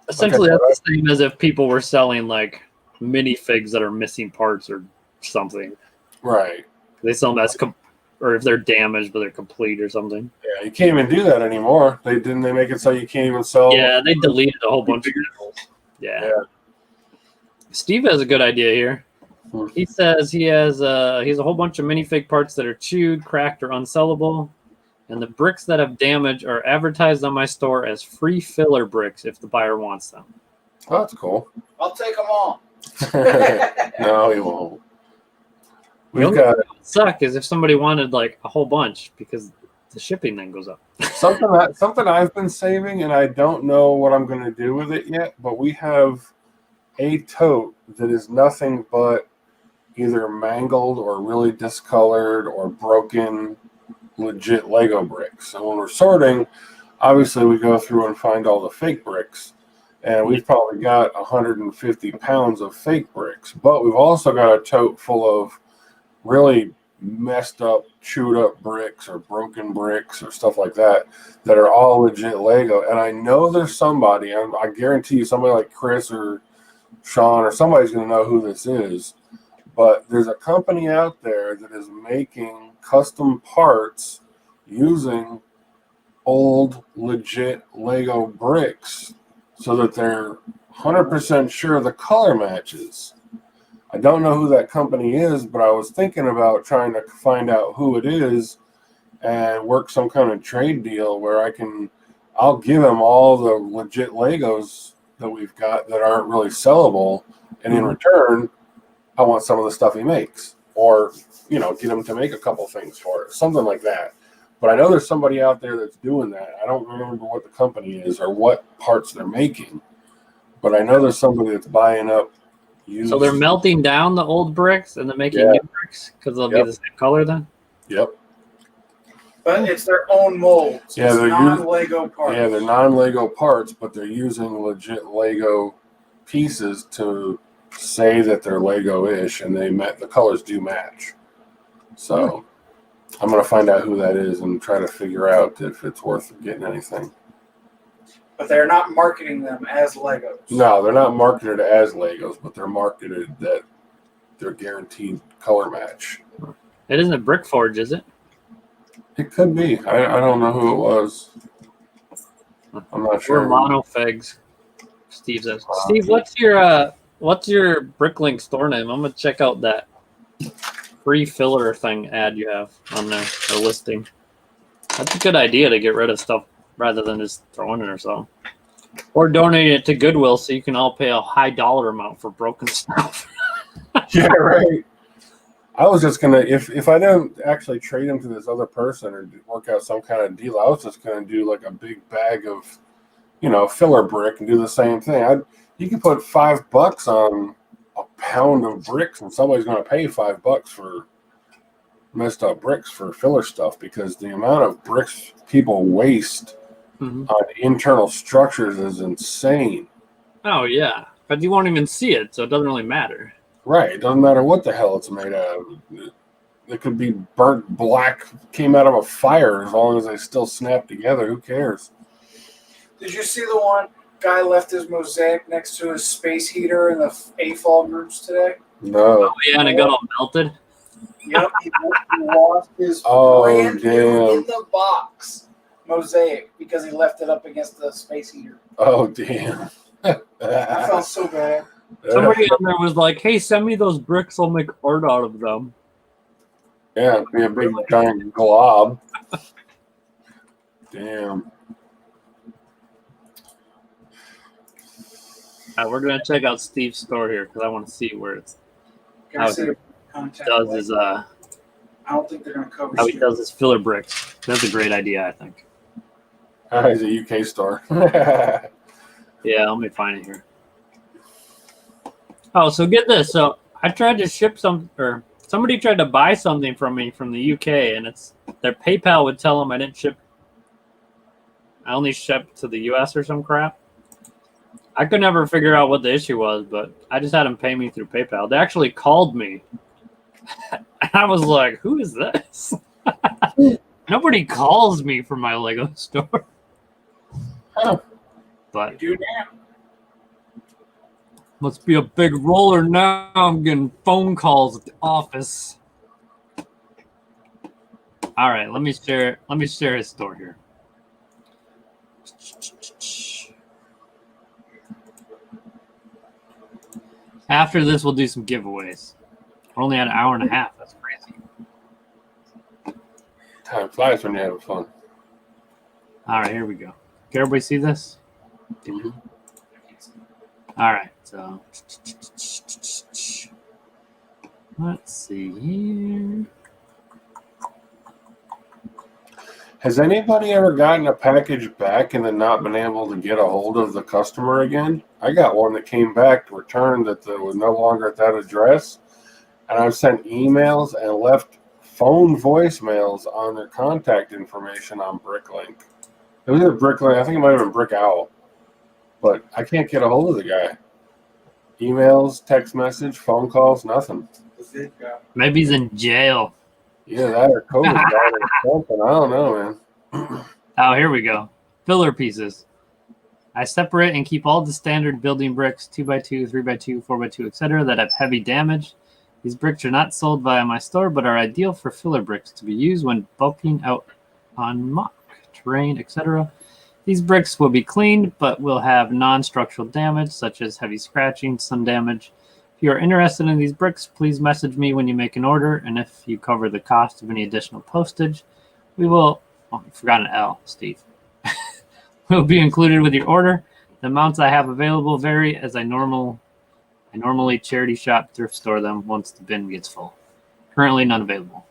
Essentially, that's the same as if people were selling like minifigs that are missing parts or something. Right. They sell them as or if they're damaged but they're complete or something. Yeah, you can't even do that anymore. They make it so you can't even sell. Yeah, they deleted a whole bunch of vehicles. Yeah. Steve has a good idea here. He says he has a whole bunch of minifig parts that are chewed, cracked, or unsellable. And the bricks that have damage are advertised on my store as free filler bricks if the buyer wants them. Oh, that's cool. I'll take them all. No, he won't. Suck is if somebody wanted like a whole bunch because the shipping then goes up. Something I've been saving, and I don't know what I'm going to do with it yet, but we have a tote that is nothing but either mangled or really discolored or broken legit Lego bricks. So when we're sorting, obviously we go through and find all the fake bricks, and we've probably got 150 pounds of fake bricks, but we've also got a tote full of really messed up, chewed up bricks or broken bricks or stuff like that are all legit Lego. And I know there's somebody, I guarantee you somebody like Chris or Sean or somebody's going to know who this is. But there's a company out there that is making custom parts using old legit Lego bricks so that they're 100% sure the color matches. I don't know who that company is, but I was thinking about trying to find out who it is and work some kind of trade deal where I'll give him all the legit Legos that we've got that aren't really sellable, and in return, I want some of the stuff he makes, or get him to make a couple things for it, something like that. But I know there's somebody out there that's doing that. I don't remember what the company is or what parts they're making, but I know there's somebody that's buying up used. So they're melting down the old bricks and they're making new bricks because they'll be the same color then? Yep. But it's their own molds. Yeah, it's they're non-Lego parts. Yeah, they're non-Lego parts, but they're using legit Lego pieces to say that they're Lego-ish, and the colors do match. So I'm going to find out who that is and try to figure out if it's worth getting anything. But they're not marketing them as Legos. No, they're not marketed as Legos, but they're marketed that they're guaranteed color match. It isn't Brickforge, is it? It could be. I don't know who it was. I'm not sure. Or Monofigs. Steve says. Steve, what's your Bricklink store name? I'm gonna check out that free filler thing ad you have on there, or listing. That's a good idea to get rid of stuff rather than just throwing it or something. Or donate it to Goodwill so you can all pay a high dollar amount for broken stuff. Yeah, right. I was just gonna, if I didn't actually trade him to this other person or work out some kind of deal, I was just gonna do like a big bag of, filler brick and do the same thing. You can put $5 on a pound of bricks, and somebody's gonna pay $5 for messed up bricks for filler stuff, because the amount of bricks people waste on internal structures is insane. Oh yeah, but you won't even see it, so it doesn't really matter. Right. It doesn't matter what the hell it's made out of. It could be burnt black, came out of a fire, as long as they still snap together. Who cares? Did you see the one guy left his mosaic next to his space heater in the AFOL groups today? No. Oh yeah, and it got all melted. Yep, he lost his brand new damn. in the box mosaic because he left it up against the space heater. Oh, damn. I felt so bad. Somebody on there was like, "Hey, send me those bricks. I'll make art out of them." Yeah, it'd be a big giant glob. Damn. We're gonna check out Steve's store here because I want to see where it's Can I how say he contact does link? his I don't think they're going to cover how he shit. does his filler bricks. That's a great idea, I think. It's a UK store. Yeah, let me find it here. Oh, so get this. So I tried to ship somebody tried to buy something from me from the UK, and their PayPal would tell them I didn't ship. I only shipped to the US or some crap. I could never figure out what the issue was, but I just had them pay me through PayPal. They actually called me. And I was like, who is this? Nobody calls me from my Lego store. Oh. You But do now. must be a big roller now. I'm getting phone calls at the office. All right, let me share his store here. After this, we'll do some giveaways. We're only at an hour and a half. That's crazy. Time flies when you're having fun. All right, here we go. Can everybody see this? Mm-hmm. All right, so let's see here. Has anybody ever gotten a package back and then not been able to get a hold of the customer again? I got one that came back returned that was no longer at that address, and I've sent emails and left phone voicemails on their contact information on Bricklink. It was either Bricklink, I think it might have been Brick Owl, but I can't get a hold of the guy. Emails, text message, phone calls, nothing. The vid guy. Maybe he's in jail. Yeah, that or COVID got it or something. I don't know, man. Oh, here we go. Filler pieces. I separate and keep all the standard building bricks, 2x2, 3x2, 4x2, etc., that have heavy damage. These bricks are not sold via my store, but are ideal for filler bricks to be used when bulking out on muck, terrain, etc. These bricks will be cleaned, but will have non-structural damage, such as heavy scratching, sun damage. If you are interested in these bricks, please message me when you make an order, and if you cover the cost of any additional postage, we will... Oh, I forgot an L, Steve. Will be included with your order. The amounts I have available vary as I normally charity shop thrift store them once the bin gets full. Currently none available.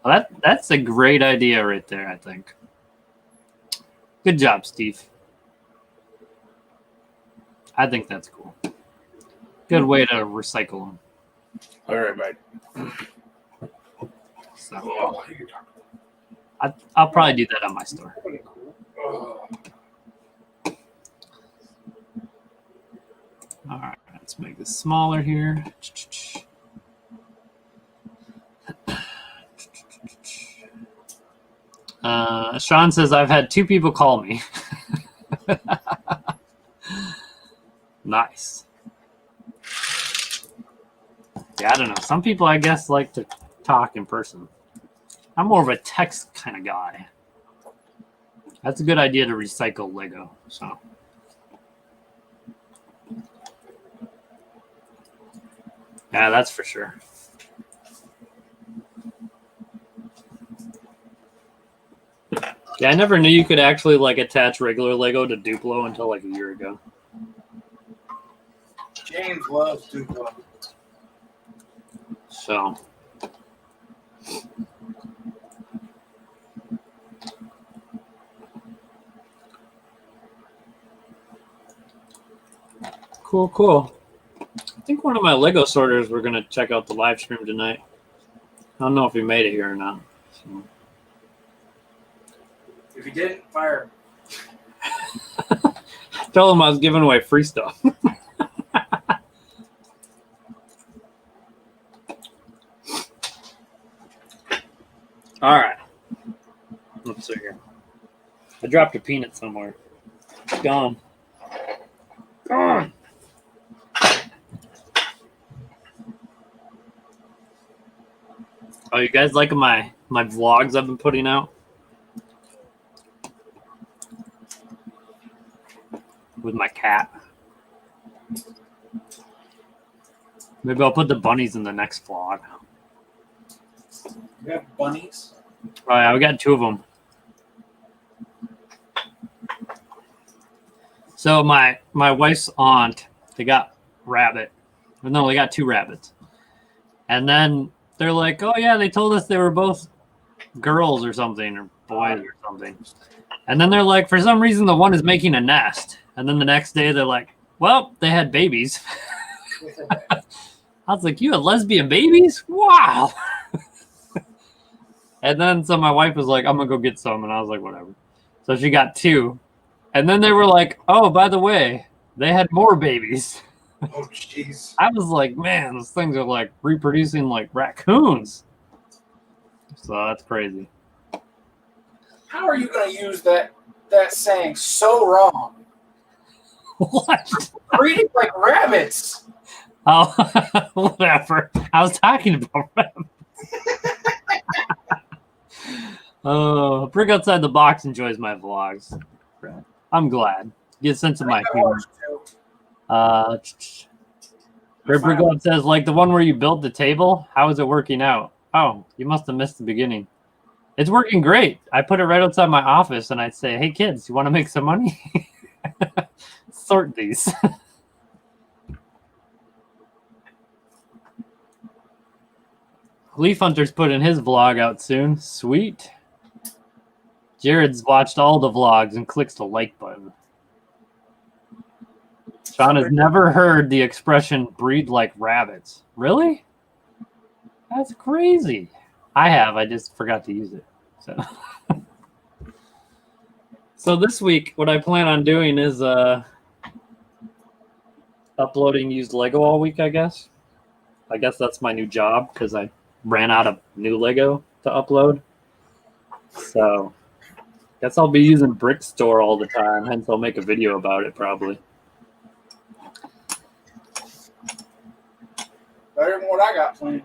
Well, that's a great idea right there, I think. Good job, Steve. I think that's cool. Good way to recycle them. All right, mate. So, I'll probably do that on my store. All right, let's make this smaller here. Sean says, I've had 2 people call me. Nice. Yeah, I don't know. Some people, I guess, like to talk in person. I'm more of a text kind of guy. That's a good idea to recycle Lego. So. Yeah, that's for sure. Yeah, I never knew you could actually like attach regular Lego to Duplo until like a year ago. James loves Duplo. So. Cool. I think one of my Lego sorters we're going to check out the live stream tonight. I don't know if he made it here or not. So. If you didn't, fire. Tell him I was giving away free stuff. All right. Let's see here. I dropped a peanut somewhere. It's gone. Gone. Oh, you guys like my vlogs I've been putting out? With my cat. Maybe I'll put the bunnies in the next vlog. You have bunnies? Oh yeah, we got 2 of them. So my wife's aunt, they got rabbit. No, they got 2 rabbits. And then they're like, oh yeah, they told us they were both girls or something, or boys or something. And then they're like, for some reason, the one is making a nest. And then the next day, they're like, well, they had babies. I was like, you had lesbian babies? Wow. And then so my wife was like, I'm going to go get some. And I was like, whatever. So she got 2. And then they were like, oh, by the way, they had more babies. Oh, jeez. I was like, man, those things are like reproducing like raccoons. So that's crazy. How are you going to use that saying so wrong? What? Breeding like rabbits. Oh, whatever. I was talking about rabbits. Oh, Brick Outside the Box enjoys my vlogs. I'm glad. Get a sense of my humor. Brick God says, like the one where you built the table, how is it working out? Oh, you must have missed the beginning. It's working great. I put it right outside my office and I'd say, hey kids, you want to make some money? Sort these. Leaf Hunter's putting his vlog out soon. Sweet. Jared's watched all the vlogs and clicks the like button. Sean has never heard the expression breed like rabbits. Really? That's crazy. I have. I just forgot to use it. So this week, what I plan on doing is uploading used Lego all week, I guess. I guess that's my new job because I ran out of new Lego to upload. So, guess I'll be using Brick Store all the time. Hence, I'll make a video about it probably. Better than what I got planned.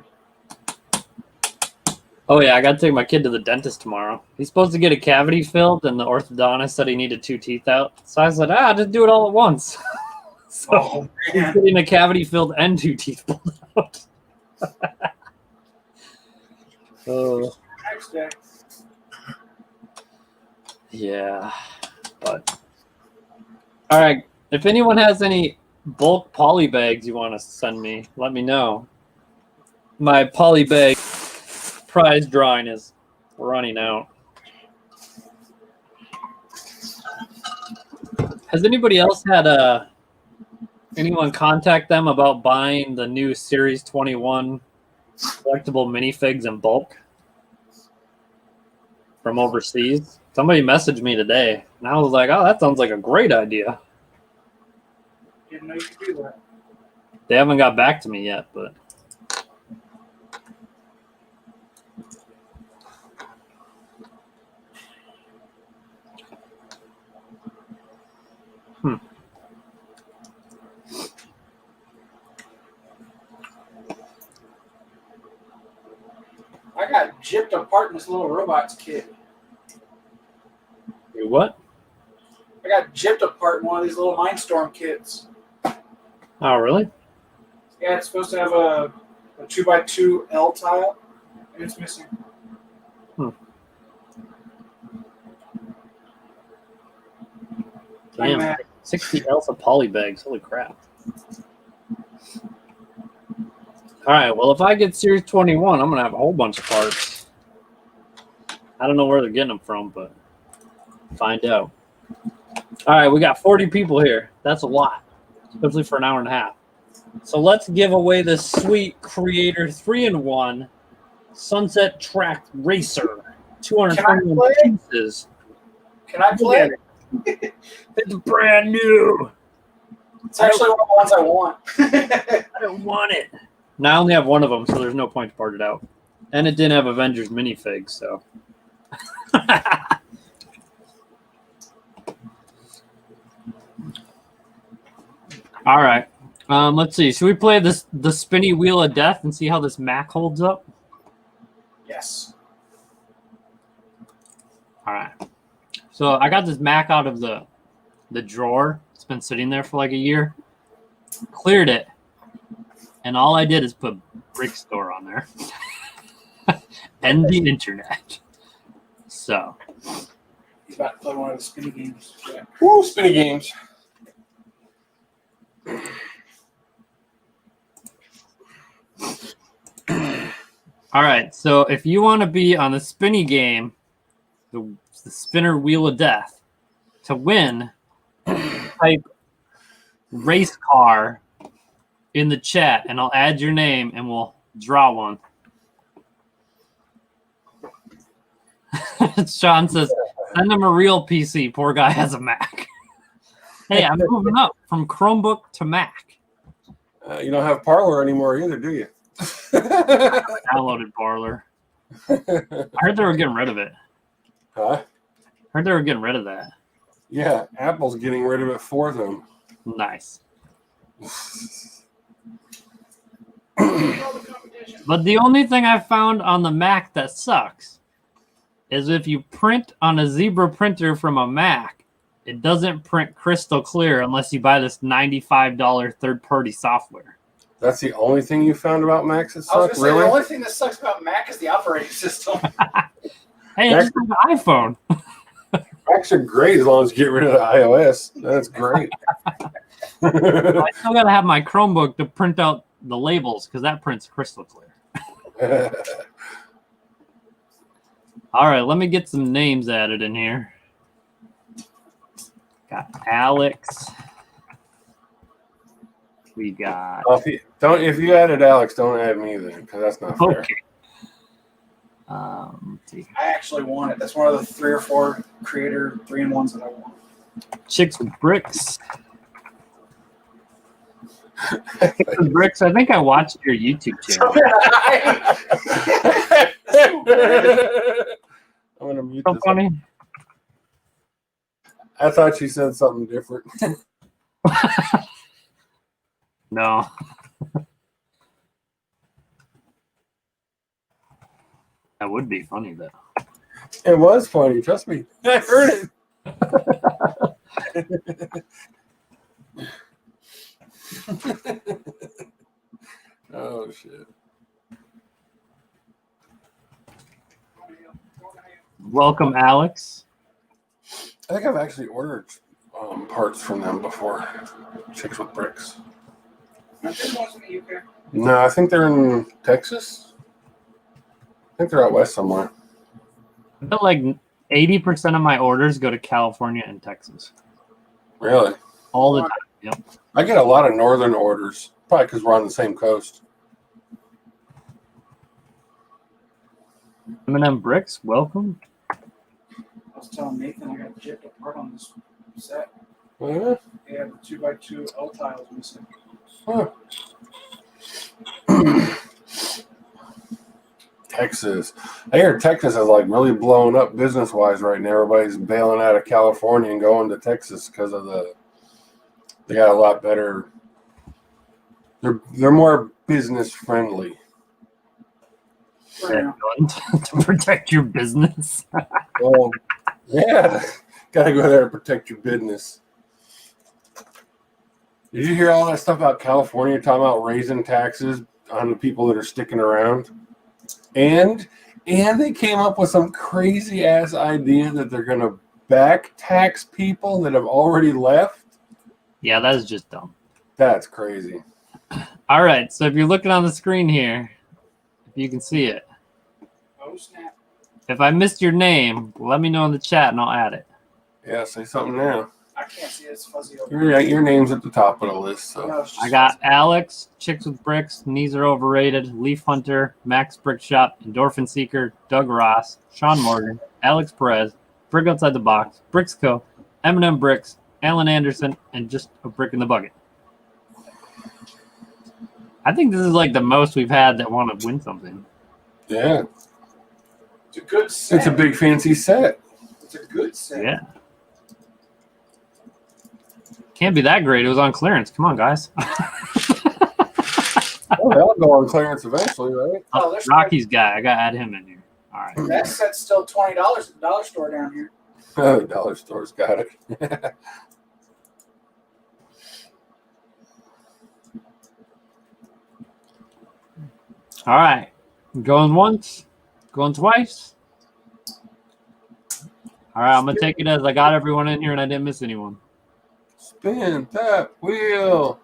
Oh yeah, I got to take my kid to the dentist tomorrow. He's supposed to get a cavity filled, and the orthodontist said he needed 2 teeth out. So I said, just do it all at once. So he's getting a cavity filled and 2 teeth pulled out. Oh. Next day. Yeah, but all right. If anyone has any bulk poly bags you want to send me, let me know. My poly bag prize drawing is running out. Has anybody else had anyone contact them about buying the new Series 21 collectible minifigs in bulk from overseas? Somebody messaged me today, and I was like, oh, that sounds like a great idea. Didn't know you could do that. They haven't got back to me yet, but... I got gypped apart in this little robots kit. You what? I got gypped apart in one of these little Mindstorm kits. Oh, really? Yeah, it's supposed to have a 2x2 L tile, and it's missing. I'm Damn, mad. 60 alpha poly bags. Holy crap. All right, well, if I get Series 21, I'm going to have a whole bunch of parts. I don't know where they're getting them from, but find out. All right, we got 40 people here. That's a lot, especially for an hour and a half. So let's give away this sweet Creator 3-in-1 Sunset Track Racer. 221 pieces. Can I play? It's brand new. It's actually one of the ones I want. I don't want it. Now I only have one of them, so there's no point to part it out. And it didn't have Avengers minifigs, so. All right. Let's see. Should we play the spinny wheel of death and see how this Mac holds up? Yes. All right. So I got this Mac out of the drawer. It's been sitting there for like a year. Cleared it. And all I did is put Brick Store on there. And the internet. So. He's about to play one of the spinny games. Yeah. Woo, spinny games. All right. So if you want to be on the spinny game, the spinner wheel of death, to win, type race car in the chat, and I'll add your name, and we'll draw one. Sean says, send him a real PC. Poor guy has a Mac. Hey, I'm moving up from Chromebook to Mac. You don't have Parlor anymore either, do you? Downloaded Parlor. I heard they were getting rid of it. Huh? Heard they were getting rid of that. Yeah, Apple's getting rid of it for them. Nice. But the only thing I found on the Mac that sucks is if you print on a Zebra printer from a Mac, it doesn't print crystal clear unless you buy this $95 third-party software. That's the only thing you found about Macs that I was suck? gonna say, Really? the only thing that sucks about Mac is the operating system. Hey, it's like an iPhone. Macs are great as long as you get rid of the iOS. That's great. I still got to have my Chromebook to print out the labels because that prints crystal clear. All right, let me get some names added in here. Got Alex. We got. If you added Alex, don't add me then, because that's not fair. Okay. Let's see. I actually want it. That's one of the 3 or 4 Creator 3-in-1s that I want. Chicks with Bricks. Chicks with Bricks. I think I watched your YouTube channel. I'm gonna mute So this. funny. I thought she said something different. No. That would be funny though. It was funny, trust me. I heard it. Oh shit. Welcome, Alex. I think I've actually ordered parts from them before. Chicks with Bricks. I think it was in the UK. No, I think they're in Texas. I think they're out west somewhere. I feel like 80% of my orders go to California and Texas. Really? All the time. Yep. I get a lot of northern orders, probably because we're on the same coast. M&M Bricks, welcome. I was telling Nathan I got gypped apart on this set. Yeah. They have the 2x2 L tiles missing. Huh. Texas. I hear Texas is like really blowing up business wise right now. Everybody's bailing out of California and going to Texas because of they got a lot better. They're more business friendly. Right now. To protect your business. Well, yeah, gotta go there and protect your business. Did you hear all that stuff about California talking about raising taxes on the people that are sticking around? And they came up with some crazy ass idea that they're gonna back tax people that have already left. Yeah, that is just dumb. That's crazy. All right, so if you're looking on the screen here, if you can see it, Oh, snap. if I missed your name, let me know in the chat and I'll add it. Yeah, say something now. I can't see it. It's fuzzy over here. Your name's at the top of the list. So No, it's just I got fuzzy. Alex, Chicks with Bricks, Knees Are Overrated, Leaf Hunter, Max Brick Shop, Endorphin Seeker, Doug Ross, Sean Morgan, Alex Perez, Brick Outside the Box, Bricks Co., M&M Bricks, Alan Anderson, and Just a Brick in the Bucket. I think this is like the most we've had that want to win something. yeah, It's a good set. it's a big fancy set. It's a good set. Yeah. Can't be that great. It was on clearance. Come on, guys. Well, they'll go on clearance eventually, right? Oh, there's Rocky's guy. I got to add him in here. All right. that set's still $20 at the dollar store down here. Oh, dollar store's got it. All right. Going once, going twice. All right. I'm going to take it as I got everyone in here and I didn't miss anyone. Spin that wheel.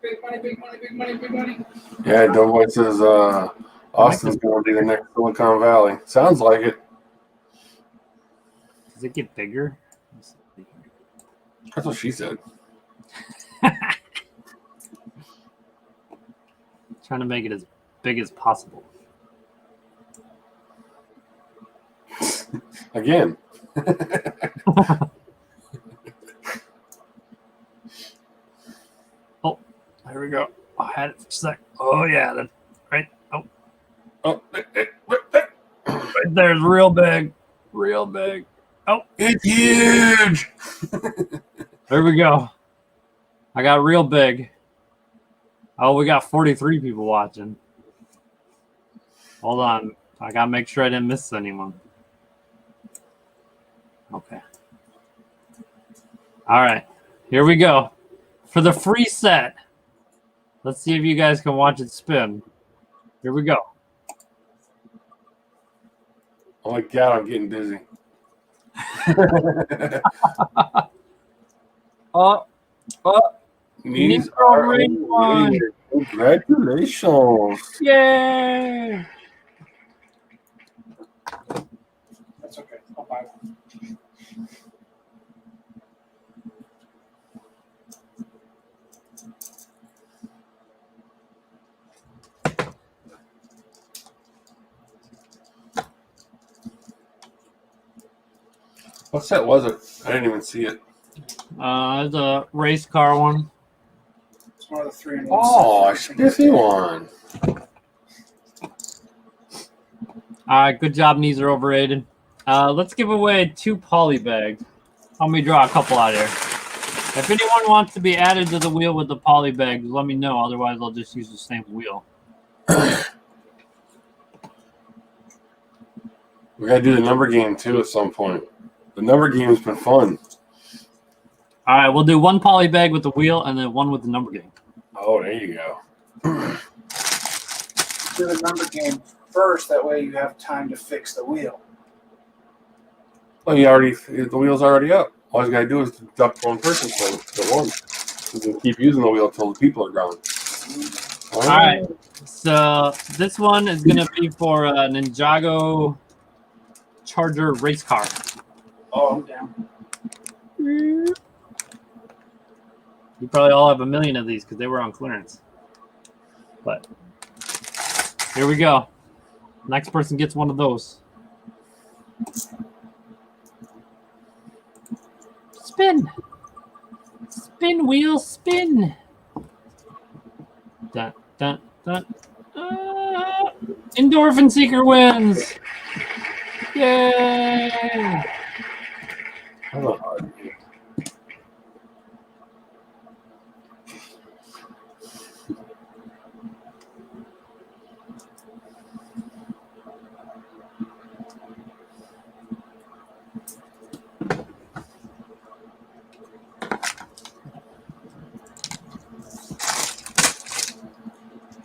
Big money, big money, big money, big money. Yeah, Doughboy says Austin's going to be the next Silicon Valley. Sounds like it. Does it get bigger? That's what she said. Trying to make it as big as possible. Again. Oh, there we go. I had it for a sec. Oh, yeah. That's right. Oh, Oh, right there's real big. Real big. Oh, it's huge. there we go. I got real big. Oh, we got 43 people watching. Hold on. I got to make sure I didn't miss anyone. Okay. All right. Here we go. For the free set. Let's see if you guys can watch it spin. Here we go. Oh my God, I'm getting dizzy. Oh, Knees are are in one. overrated. Congratulations. yay! That's okay. I'll buy one. What set was it? I didn't even see it. The race car one. It's one of the 3-in-1 Oh, a sets. spiffy one. All right, good job. Knees are overrated. Let's give away 2 poly bags. Let me draw a couple out here. If anyone wants to be added to the wheel with the poly bags, let me know. Otherwise, I'll just use the same wheel. We gotta do the number game too at some point. The number game's been fun. All right, we'll do 1 poly bag with the wheel and then 1 with the number game. Oh, there you go. Do the number game first. That way you have time to fix the wheel. Well, the wheel's already up. All you gotta do is deduct one person from the one. You can keep using the wheel until the people are gone. All right. So this one is going to be for a Ninjago Charger race car. Oh, I'm down. You probably all have a million of these because they were on clearance. But here we go. Next person gets one of those. Spin. Spin, wheel, spin. Dun, dun, dun. Endorphin Seeker wins. Yay. That's not hard.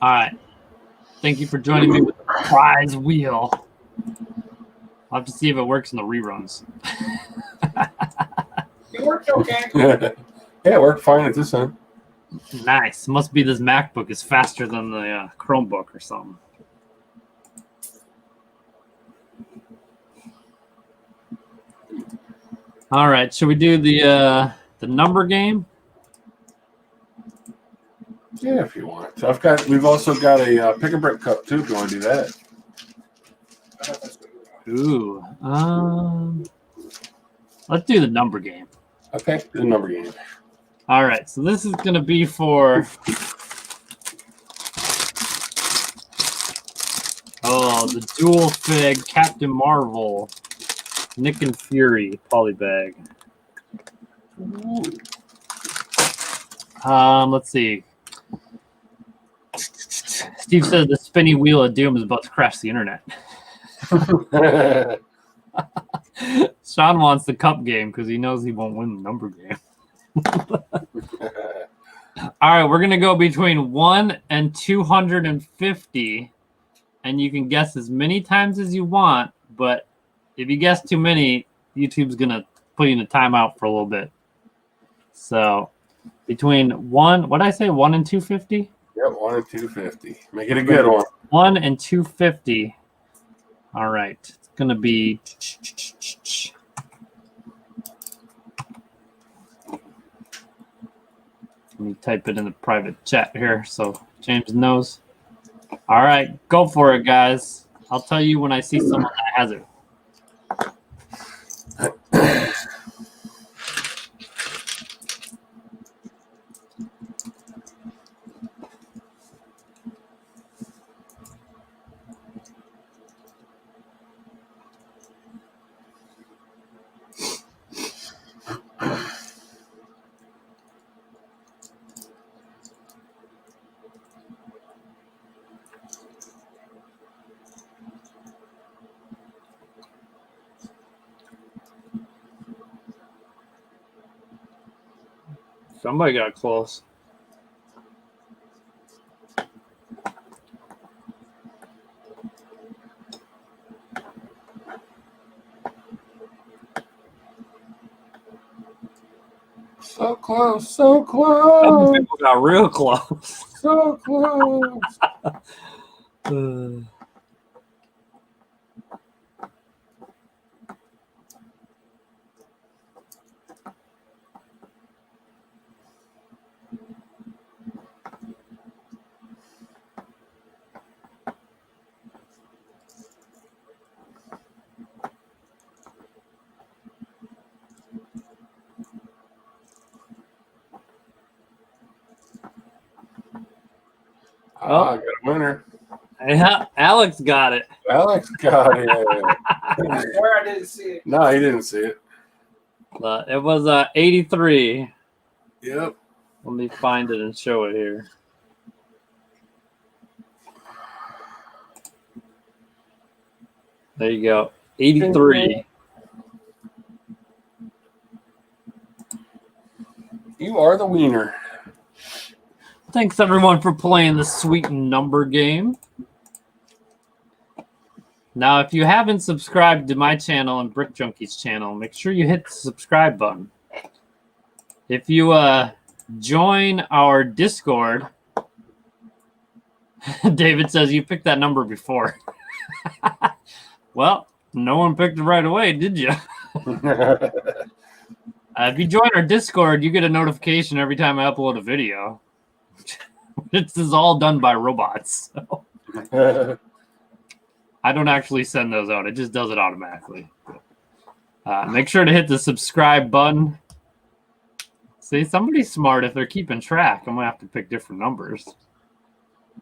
All right. Thank you for joining me with the prize wheel. I'll have to see if it works in the reruns. It worked okay. Yeah, it worked fine at this end. Nice. Must be this MacBook is faster than the Chromebook or something. All right. Should we do the number game? Yeah, if you want. So we've also got a pick a brick cup too. If you want to do that. Ooh. Let's do the number game. Okay, do the number game. All right. So this is going to be for. Oh, the dual fig Captain Marvel, Nick and Fury polybag. Let's see. Steve says the spinny wheel of doom is about to crash the internet. Sean wants the cup game because he knows he won't win the number game. All right, we're gonna go between 1 and 250, and you can guess as many times as you want. But if you guess too many, YouTube's gonna put you in a timeout for a little bit. So between 1, what did I say? 1 and 250. Yep, 1 and 250. Make it a good one. 1 and 250. All right, it's gonna be. Let me type it in the private chat here so James knows. All right, go for it, guys. I'll tell you when I see someone that has it. Somebody got close. So close, so Some close, people got real close. so close. I got a winner. Yeah, Alex got it. Alex got it. I swear I didn't see it. No, he didn't see it. It was 83. Yep. Let me find it and show it here. There you go. 83. You are the wiener. Thanks everyone for playing the sweet number game. Now, if you haven't subscribed to my channel and Brick Junkie's channel, make sure you hit the subscribe button. If you join our Discord, David says you picked that number before. Well, no one picked it right away, did you? If you join our Discord, you get a notification every time I upload a video. This is all done by robots. So. I don't actually send those out. It just does it automatically. Make sure to hit the subscribe button. See, somebody's smart if they're keeping track. I'm going to have to pick different numbers.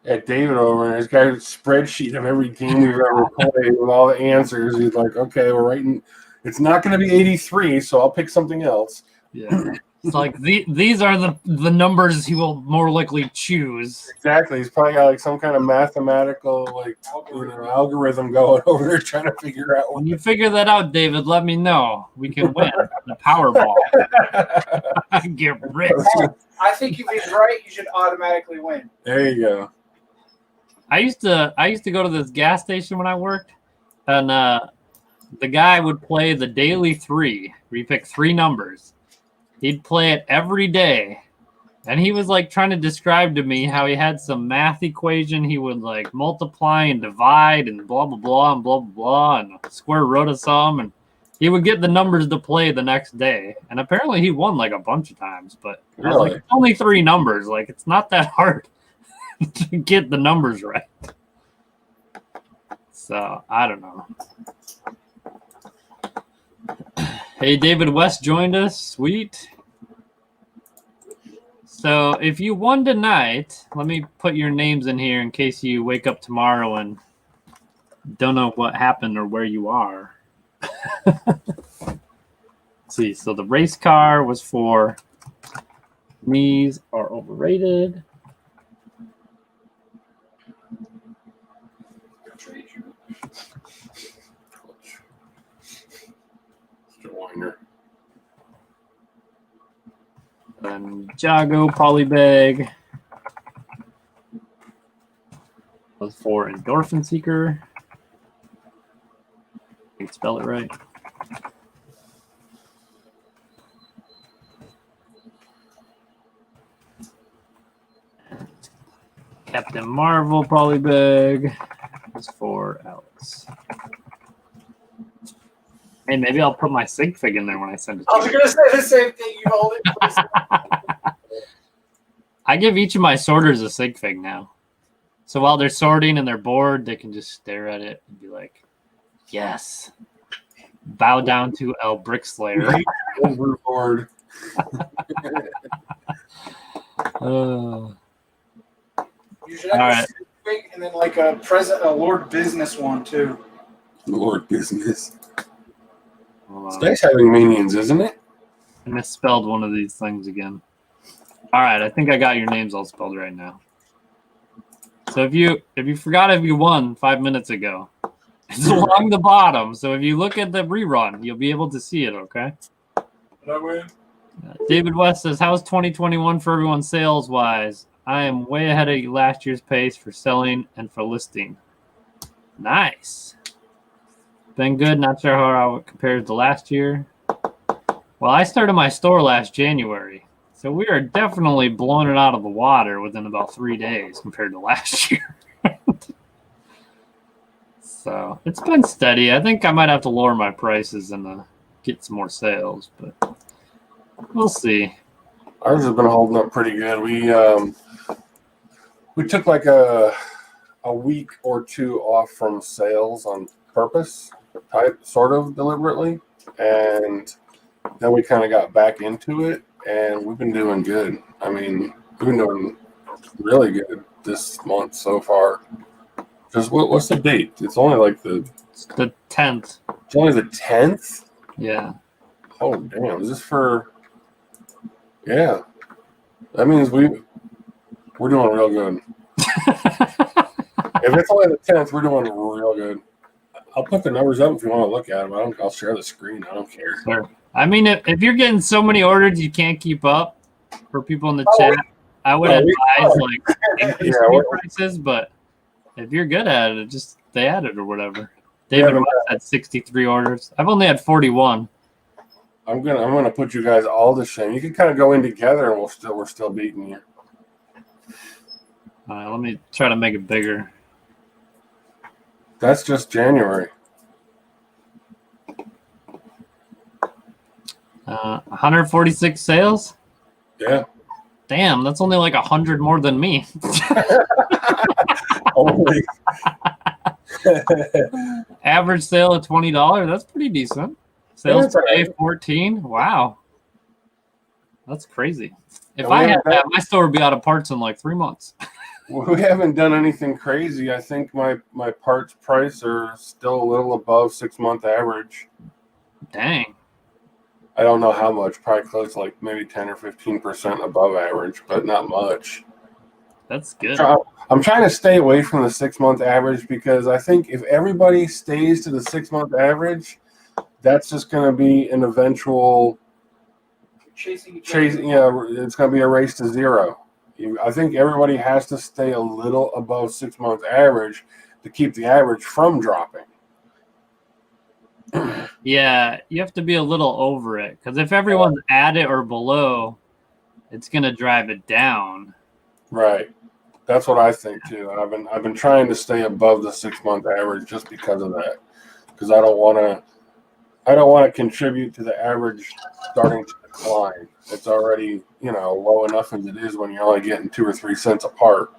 At David over there, he's got a spreadsheet of every game we've ever played with all the answers. He's like, okay, we're writing. It's not going to be 83, so I'll pick something else. Yeah. It's like these are the numbers he will more likely choose. Exactly. He's probably got like some kind of mathematical algorithm going over there trying to figure out. When you figure that out, David, let me know. We can win the Powerball. Get rich. I think if he's right, you should automatically win. There you go. I used to go to this gas station when I worked, and the guy would play the daily 3, where you pick 3 numbers. He'd play it every day. And he was like trying to describe to me how he had some math equation. He would like multiply and divide and blah, blah, blah, and blah, blah, blah, and square root of some. And he would get the numbers to play the next day. And apparently he won like a bunch of times. But I was like, it's only 3 numbers. Like, it's not that hard to get the numbers right. So, I don't know. Hey, David West joined us. Sweet. So if you won tonight, let me put your names in here in case you wake up tomorrow and don't know what happened or where you are. Let's see. So the race car was for knees are overrated. And Jago Polybag was for Endorphin Seeker. You can spell it right. Captain Marvel Polybag was for Alex. Hey, maybe I'll put my sig fig in there when I send it to you. I was going to say the same thing. You hold it, please. I give each of my sorters a sig fig now. So while they're sorting and they're bored, they can just stare at it and be like, yes. Bow down to El Brick Slayer. Overboard. You should have a sig fig and then like a Lord Business one, too. Lord Business. It's nice having minions, isn't it? I misspelled one of these things again. All right, I think I got your names all spelled right now. So if you forgot if you won 5 minutes ago, it's along the bottom. So if you look at the rerun, you'll be able to see it, okay? Did I win? David West says, how's 2021 for everyone sales-wise? I am way ahead of last year's pace for selling and for listing. Nice. Been good. Not sure how it compares to last year. Well, I started my store last January, so we are definitely blowing it out of the water within about 3 days compared to last year. So it's been steady. I think I might have to lower my prices and get some more sales, but we'll see. Ours has been holding up pretty good. We took like a week or 2 off from sales on purpose, sort of deliberately, and then we kind of got back into it, and we've been doing good. I mean, we've been doing really good this month so far. Just what's the date? It's only like It's the 10th. it's only the 10th. Yeah. Oh damn! Is this for? Yeah, that means we're doing real good. If it's only the 10th, we're doing real good. I'll put the numbers up if you want to look at them. I'll share the screen. I don't care. Sure. I mean, if you're getting so many orders you can't keep up, for people in the Oh, chat, I would advise like Yeah, increasing your prices. But if you're good at it, just stay at it or whatever. David but- West had 63 orders. I've only had 41. I'm gonna put you guys all to shame. You can kind of go in together, and we're still beating you. Let me try to make it bigger. That's just January. 146 sales. Yeah. Damn, that's only like 100 more than me. Holy. Average sale of $20. That's pretty decent. Sales per day 14. Wow, that's crazy. If I had that, my store would be out of parts in like 3 months. We haven't done anything crazy. I think my parts price are still a little above 6-month average. Dang. I don't know how much. Probably close to like maybe 10 or 15% above average, but not much. That's good. I'm trying to stay away from the 6-month average because I think if everybody stays to the 6-month average, that's just going to be an eventual chasing. Yeah, it's going to be a race to zero. I think everybody has to stay a little above 6-month average to keep the average from dropping. Yeah, you have to be a little over it because if everyone's at it or below, it's going to drive it down. Right. That's what I think too. I've been trying to stay above the 6-month average just because of that. Because I don't want to contribute to the average starting to decline. It's already, low enough as it is when you're only getting 2 or 3 cents apart.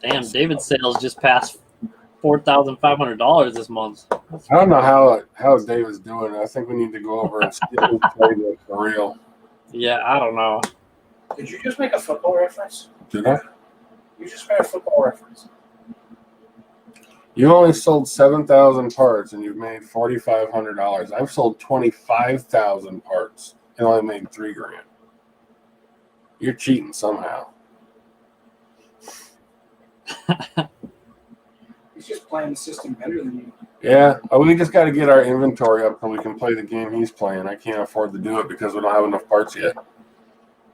Damn, David's sales just passed $4,500 this month. I don't know how David's doing. I think we need to go over and steal his playbook for real. Yeah, I don't know. Did you just make a football reference? Did I? You just made a football reference. You only sold 7,000 parts and you've made $4,500. I've sold 25,000 parts and only made $3,000. You're cheating somehow. He's just playing the system better than you. Yeah, we just got to get our inventory up so we can play the game he's playing. I can't afford to do it because we don't have enough parts yet.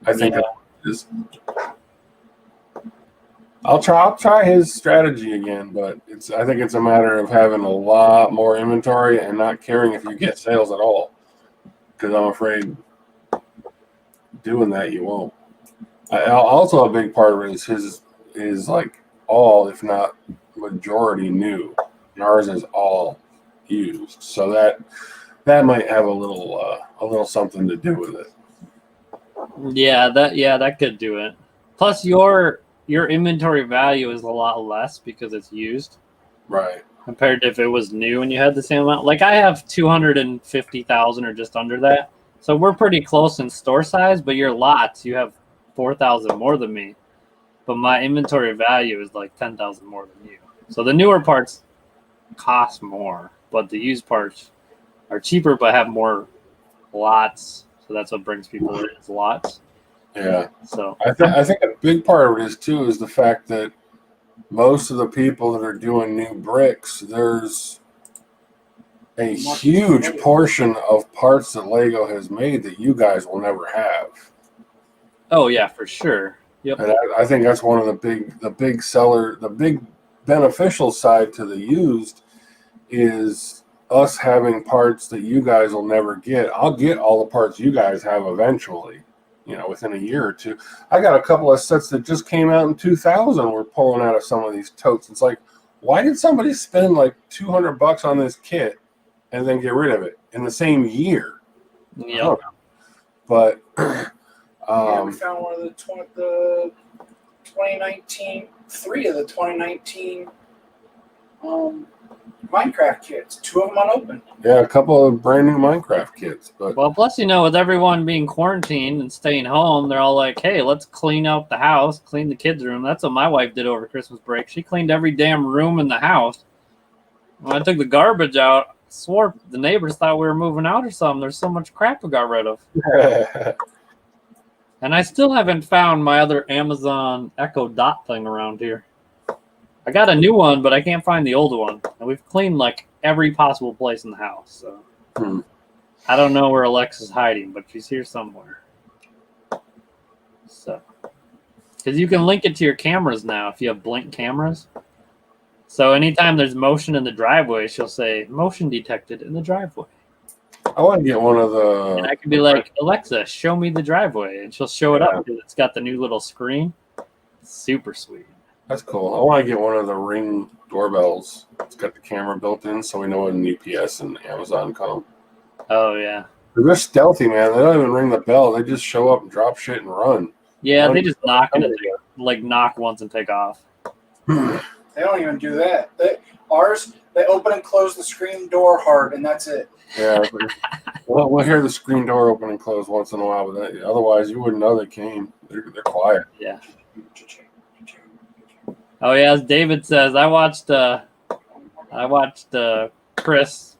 I think I'll try his strategy again, but I think it's a matter of having a lot more inventory and not caring if you get sales at all. Because I'm afraid doing that you won't. Also, a big part of it is like all, if not majority, new. And ours is all used, so that might have a little something to do with it. Yeah, that could do it. Plus, your inventory value is a lot less because it's used, Right? Compared to if it was new and you had the same amount. Like I have 250,000 or just under that, so we're pretty close in store size. But your lots, you have 4,000 more than me, but my inventory value is like 10,000 more than you. So the newer parts cost more, but the used parts are cheaper but have more lots. So that's what brings people in, is lots. Yeah. So I think a big part of it is the fact that most of the people that are doing new bricks, there's a huge portion of parts that Lego has made that you guys will never have. Oh yeah, for sure. Yep. And I think that's one of the big beneficial side to the used is us having parts that you guys will never get. I'll get all the parts you guys have eventually, within a year or two. I got a couple of sets that just came out in 2000 we're pulling out of some of these totes. It's like, why did somebody spend like $200 on this kit and then get rid of it in the same year? Yeah. But we found one of the 2019, 3 of the 2019 Minecraft kits. 2 of them unopened. Yeah, a couple of brand new Minecraft kits. But Well, plus, with everyone being quarantined and staying home, they're all like, hey, let's clean out the house, clean the kids' room. That's what my wife did over Christmas break. She cleaned every damn room in the house. When I took the garbage out, I swore the neighbors thought we were moving out or something. There's so much crap we got rid of. And I still haven't found my other Amazon Echo Dot thing around here. I got a new one, but I can't find the old one. And we've cleaned like every possible place in the house. So I don't know where Alexa's hiding, but she's here somewhere. So, because you can link it to your cameras now if you have Blink cameras. So anytime there's motion in the driveway, she'll say, motion detected in the driveway. I want to get one of the... And I can be like, Alexa, show me the driveway. And she'll show it up because it's got the new little screen. Super sweet. That's cool. I want to get one of the Ring doorbells. It's got the camera built in, so we know when UPS and Amazon come. Oh, yeah. They're stealthy, man. They don't even ring the bell. They just show up and drop shit and run. Yeah, they just knock and knock once and take off. They don't even do that. Ours, they open and close the screen door hard, and that's it. Yeah, we'll hear the screen door open and close once in a while, but otherwise you wouldn't know they came. They're quiet. Yeah. Oh yeah, as David says, I watched Chris.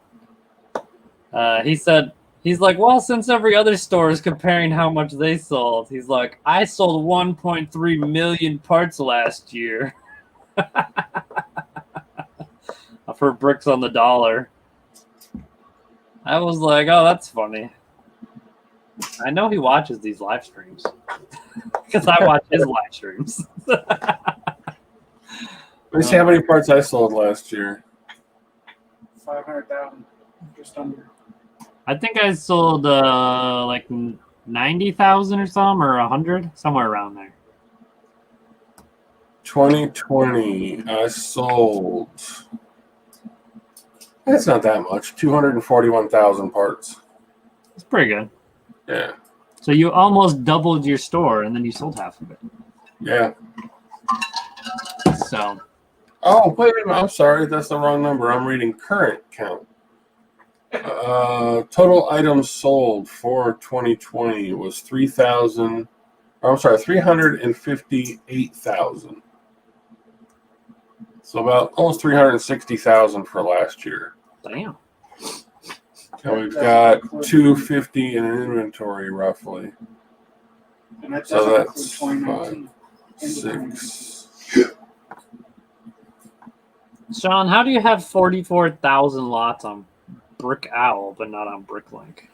He's like, well, since every other store is comparing how much they sold, he's like, I sold 1.3 million parts last year. For bricks on the dollar. I was like, oh, that's funny. I know he watches these live streams because I watch his live streams. Let me see how many parts I sold last year. 500,000, just under. I think I sold like 90,000 or something, or 100, somewhere around there. 2020, I sold... It's not that much. 241,000 parts. It's pretty good. Yeah. So you almost doubled your store, and then you sold half of it. Yeah. So. Oh, wait a minute. I'm sorry. That's the wrong number. I'm reading current count. Total items sold for 2020 was 358,000. So about almost 360,000 for last year. Damn. And we've got 250 in inventory roughly. And that So doesn't that's include 2019. 6. Sean, how do you have 44,000 lots on Brick Owl, but not on Bricklink?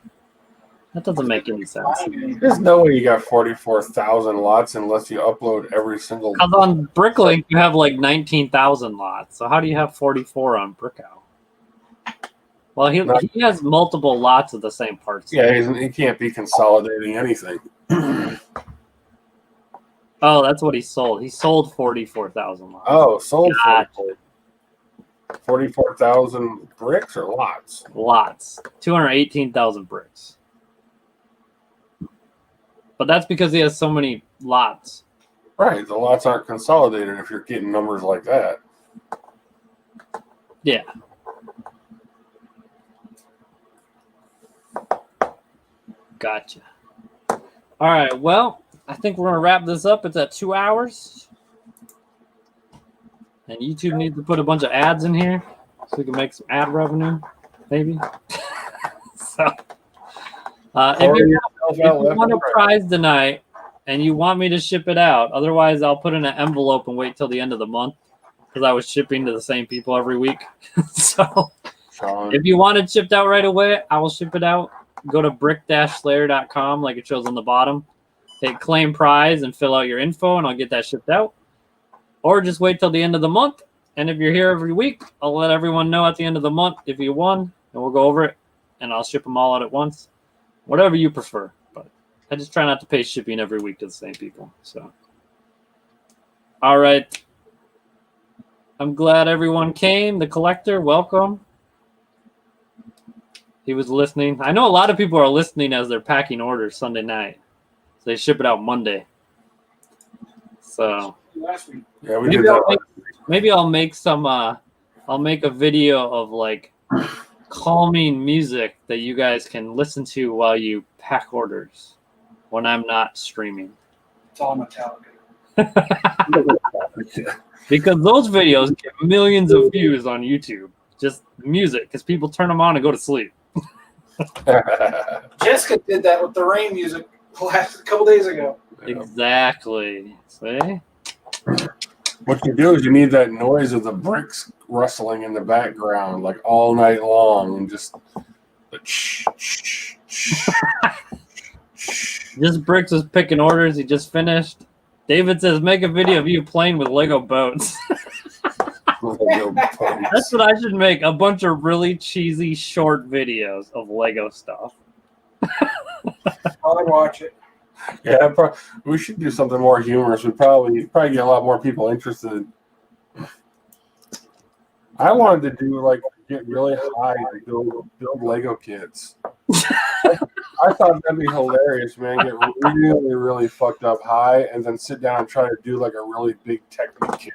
That doesn't make any sense. There's no way you got 44,000 lots unless you upload every single. Because on Bricklink, you have like 19,000 lots. So how do you have 44 on Brick Owl? Well, he has multiple lots of the same parts. Yeah, he can't be consolidating anything. Oh, that's what he sold. He sold 44,000 lots. Oh, sold Gotcha. 44,000 bricks or lots? Lots. 218,000 bricks. But that's because he has so many lots. Right, the lots aren't consolidated if you're getting numbers like that. Yeah. Gotcha. All right, well, I think we're going to wrap this up. It's at 2 hours. And YouTube needs to put a bunch of ads in here so we can make some ad revenue, maybe. So, if you want a prize tonight and you want me to ship it out, otherwise I'll put in an envelope and wait till the end of the month because I was shipping to the same people every week. So, if you want it shipped out right away, I will ship it out. Go to brick-slayer.com like it shows on the bottom. Hit claim prize and fill out your info, and I'll get that shipped out. Or just wait till the end of the month. And if you're here every week, I'll let everyone know at the end of the month if you won, and we'll go over it, and I'll ship them all out at once. Whatever you prefer. But I just try not to pay shipping every week to the same people. So, all right. I'm glad everyone came. The collector, welcome. He was listening. I know a lot of people are listening as they're packing orders Sunday night. So they ship it out Monday. So Last week. Yeah, we did that. maybe I'll make some I'll make a video of like calming music that you guys can listen to while you pack orders when I'm not streaming. It's all Metallica. Because those videos get millions of views on YouTube. Just music, because people turn them on and go to sleep. Jessica did that with the rain music a couple days ago. Exactly. See? What you do is you need that noise of the bricks rustling in the background, like all night long, and just Just Bricks is picking orders. He just finished. David says, make a video of you playing with Lego boats. That's what I should make. A bunch of really cheesy short videos of Lego stuff. I'll watch it. Yeah, we should do something more humorous. We'd probably get a lot more people interested. I wanted to get really high and build Lego kits. I thought that'd be hilarious, man. Get really, really fucked up high and then sit down and try to do like a really big Technic kit.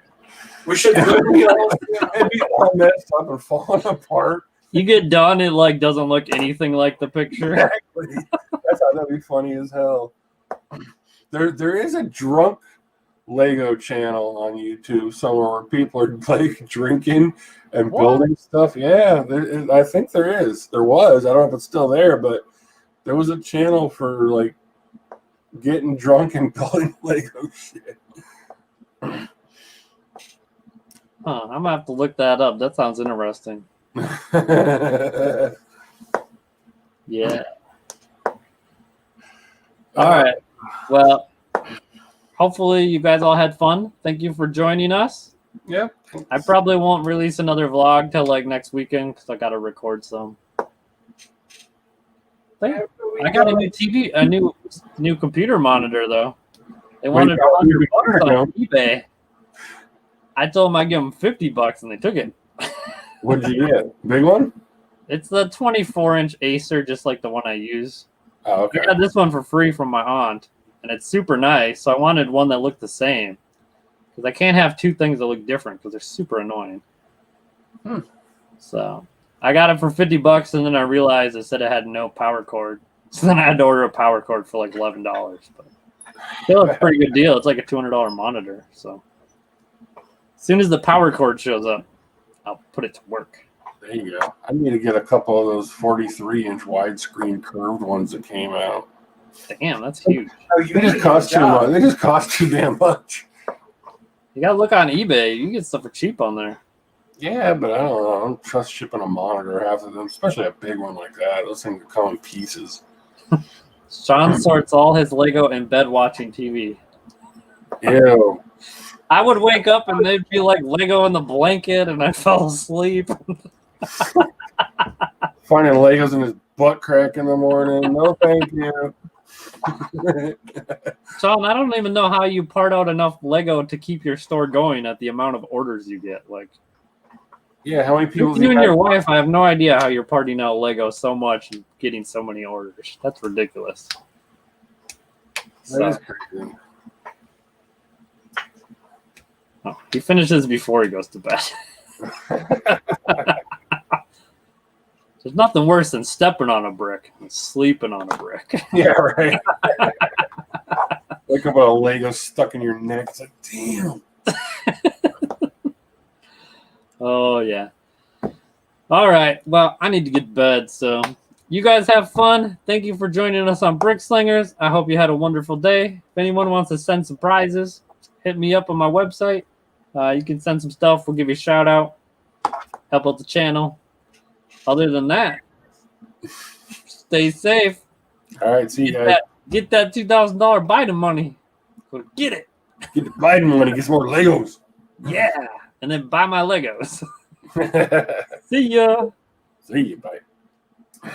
We should be all messed up and falling apart. You get done, it like doesn't look anything like the picture. Exactly. I thought that'd be funny as hell. There is a drunk Lego channel on YouTube somewhere where people are like drinking and building stuff. Yeah, I think there is. There was. I don't know if it's still there, but there was a channel for like getting drunk and building Lego shit. Huh, I'm gonna have to look that up. That sounds interesting. Yeah. All right. Well, hopefully you guys all had fun. Thank you for joining us. Yep. I probably won't release another vlog till like next weekend because I gotta record some. I got a new TV, a new computer monitor though. They wanted $100 on eBay. I told them I'd give them $50 and they took it. What'd you get? Big one? It's the 24-inch Acer, just like the one I use. Oh, okay. I got this one for free from my aunt, and it's super nice. So I wanted one that looked the same because I can't have two things that look different because they're super annoying. So I got it for $50, and then I realized it said it had no power cord. So then I had to order a power cord for like $11. But still, it's a pretty good deal. It's like a $200 monitor. So as soon as the power cord shows up, I'll put it to work. There you go. I need to get a couple of those 43-inch widescreen curved ones that came out. Damn, that's huge. They just cost too much. They just cost too damn much. You gotta look on eBay. You can get stuff for cheap on there. Yeah, but I don't know. I don't trust shipping a monitor, half of them, especially a big one like that. Those things come in pieces. Sean sorts all his Lego in bed watching TV. Ew. I would wake up and they'd be like Lego in the blanket, and I fell asleep. Finding Legos in his butt crack in the morning. No, thank you. Sean, I don't even know how you part out enough Lego to keep your store going at the amount of orders you get. Like, yeah, how many people? You and your wife, I have no idea how you're parting out Lego so much and getting so many orders. That's ridiculous. That is crazy. Oh, he finishes before he goes to bed. There's nothing worse than stepping on a brick and sleeping on a brick. Yeah, right. Wake up with a Lego stuck in your neck. It's like, damn. Oh, yeah. All right. Well, I need to get to bed, so you guys have fun. Thank you for joining us on Brick Slingers. I hope you had a wonderful day. If anyone wants to send some prizes, hit me up on my website. You can send some stuff. We'll give you a shout out. Help out the channel. Other than that, stay safe. All right, see you guys. Get that $2,000 Biden money. Go get it. Get the Biden money. Get some more Legos. Yeah. And then buy my Legos. See ya. See you. Bye.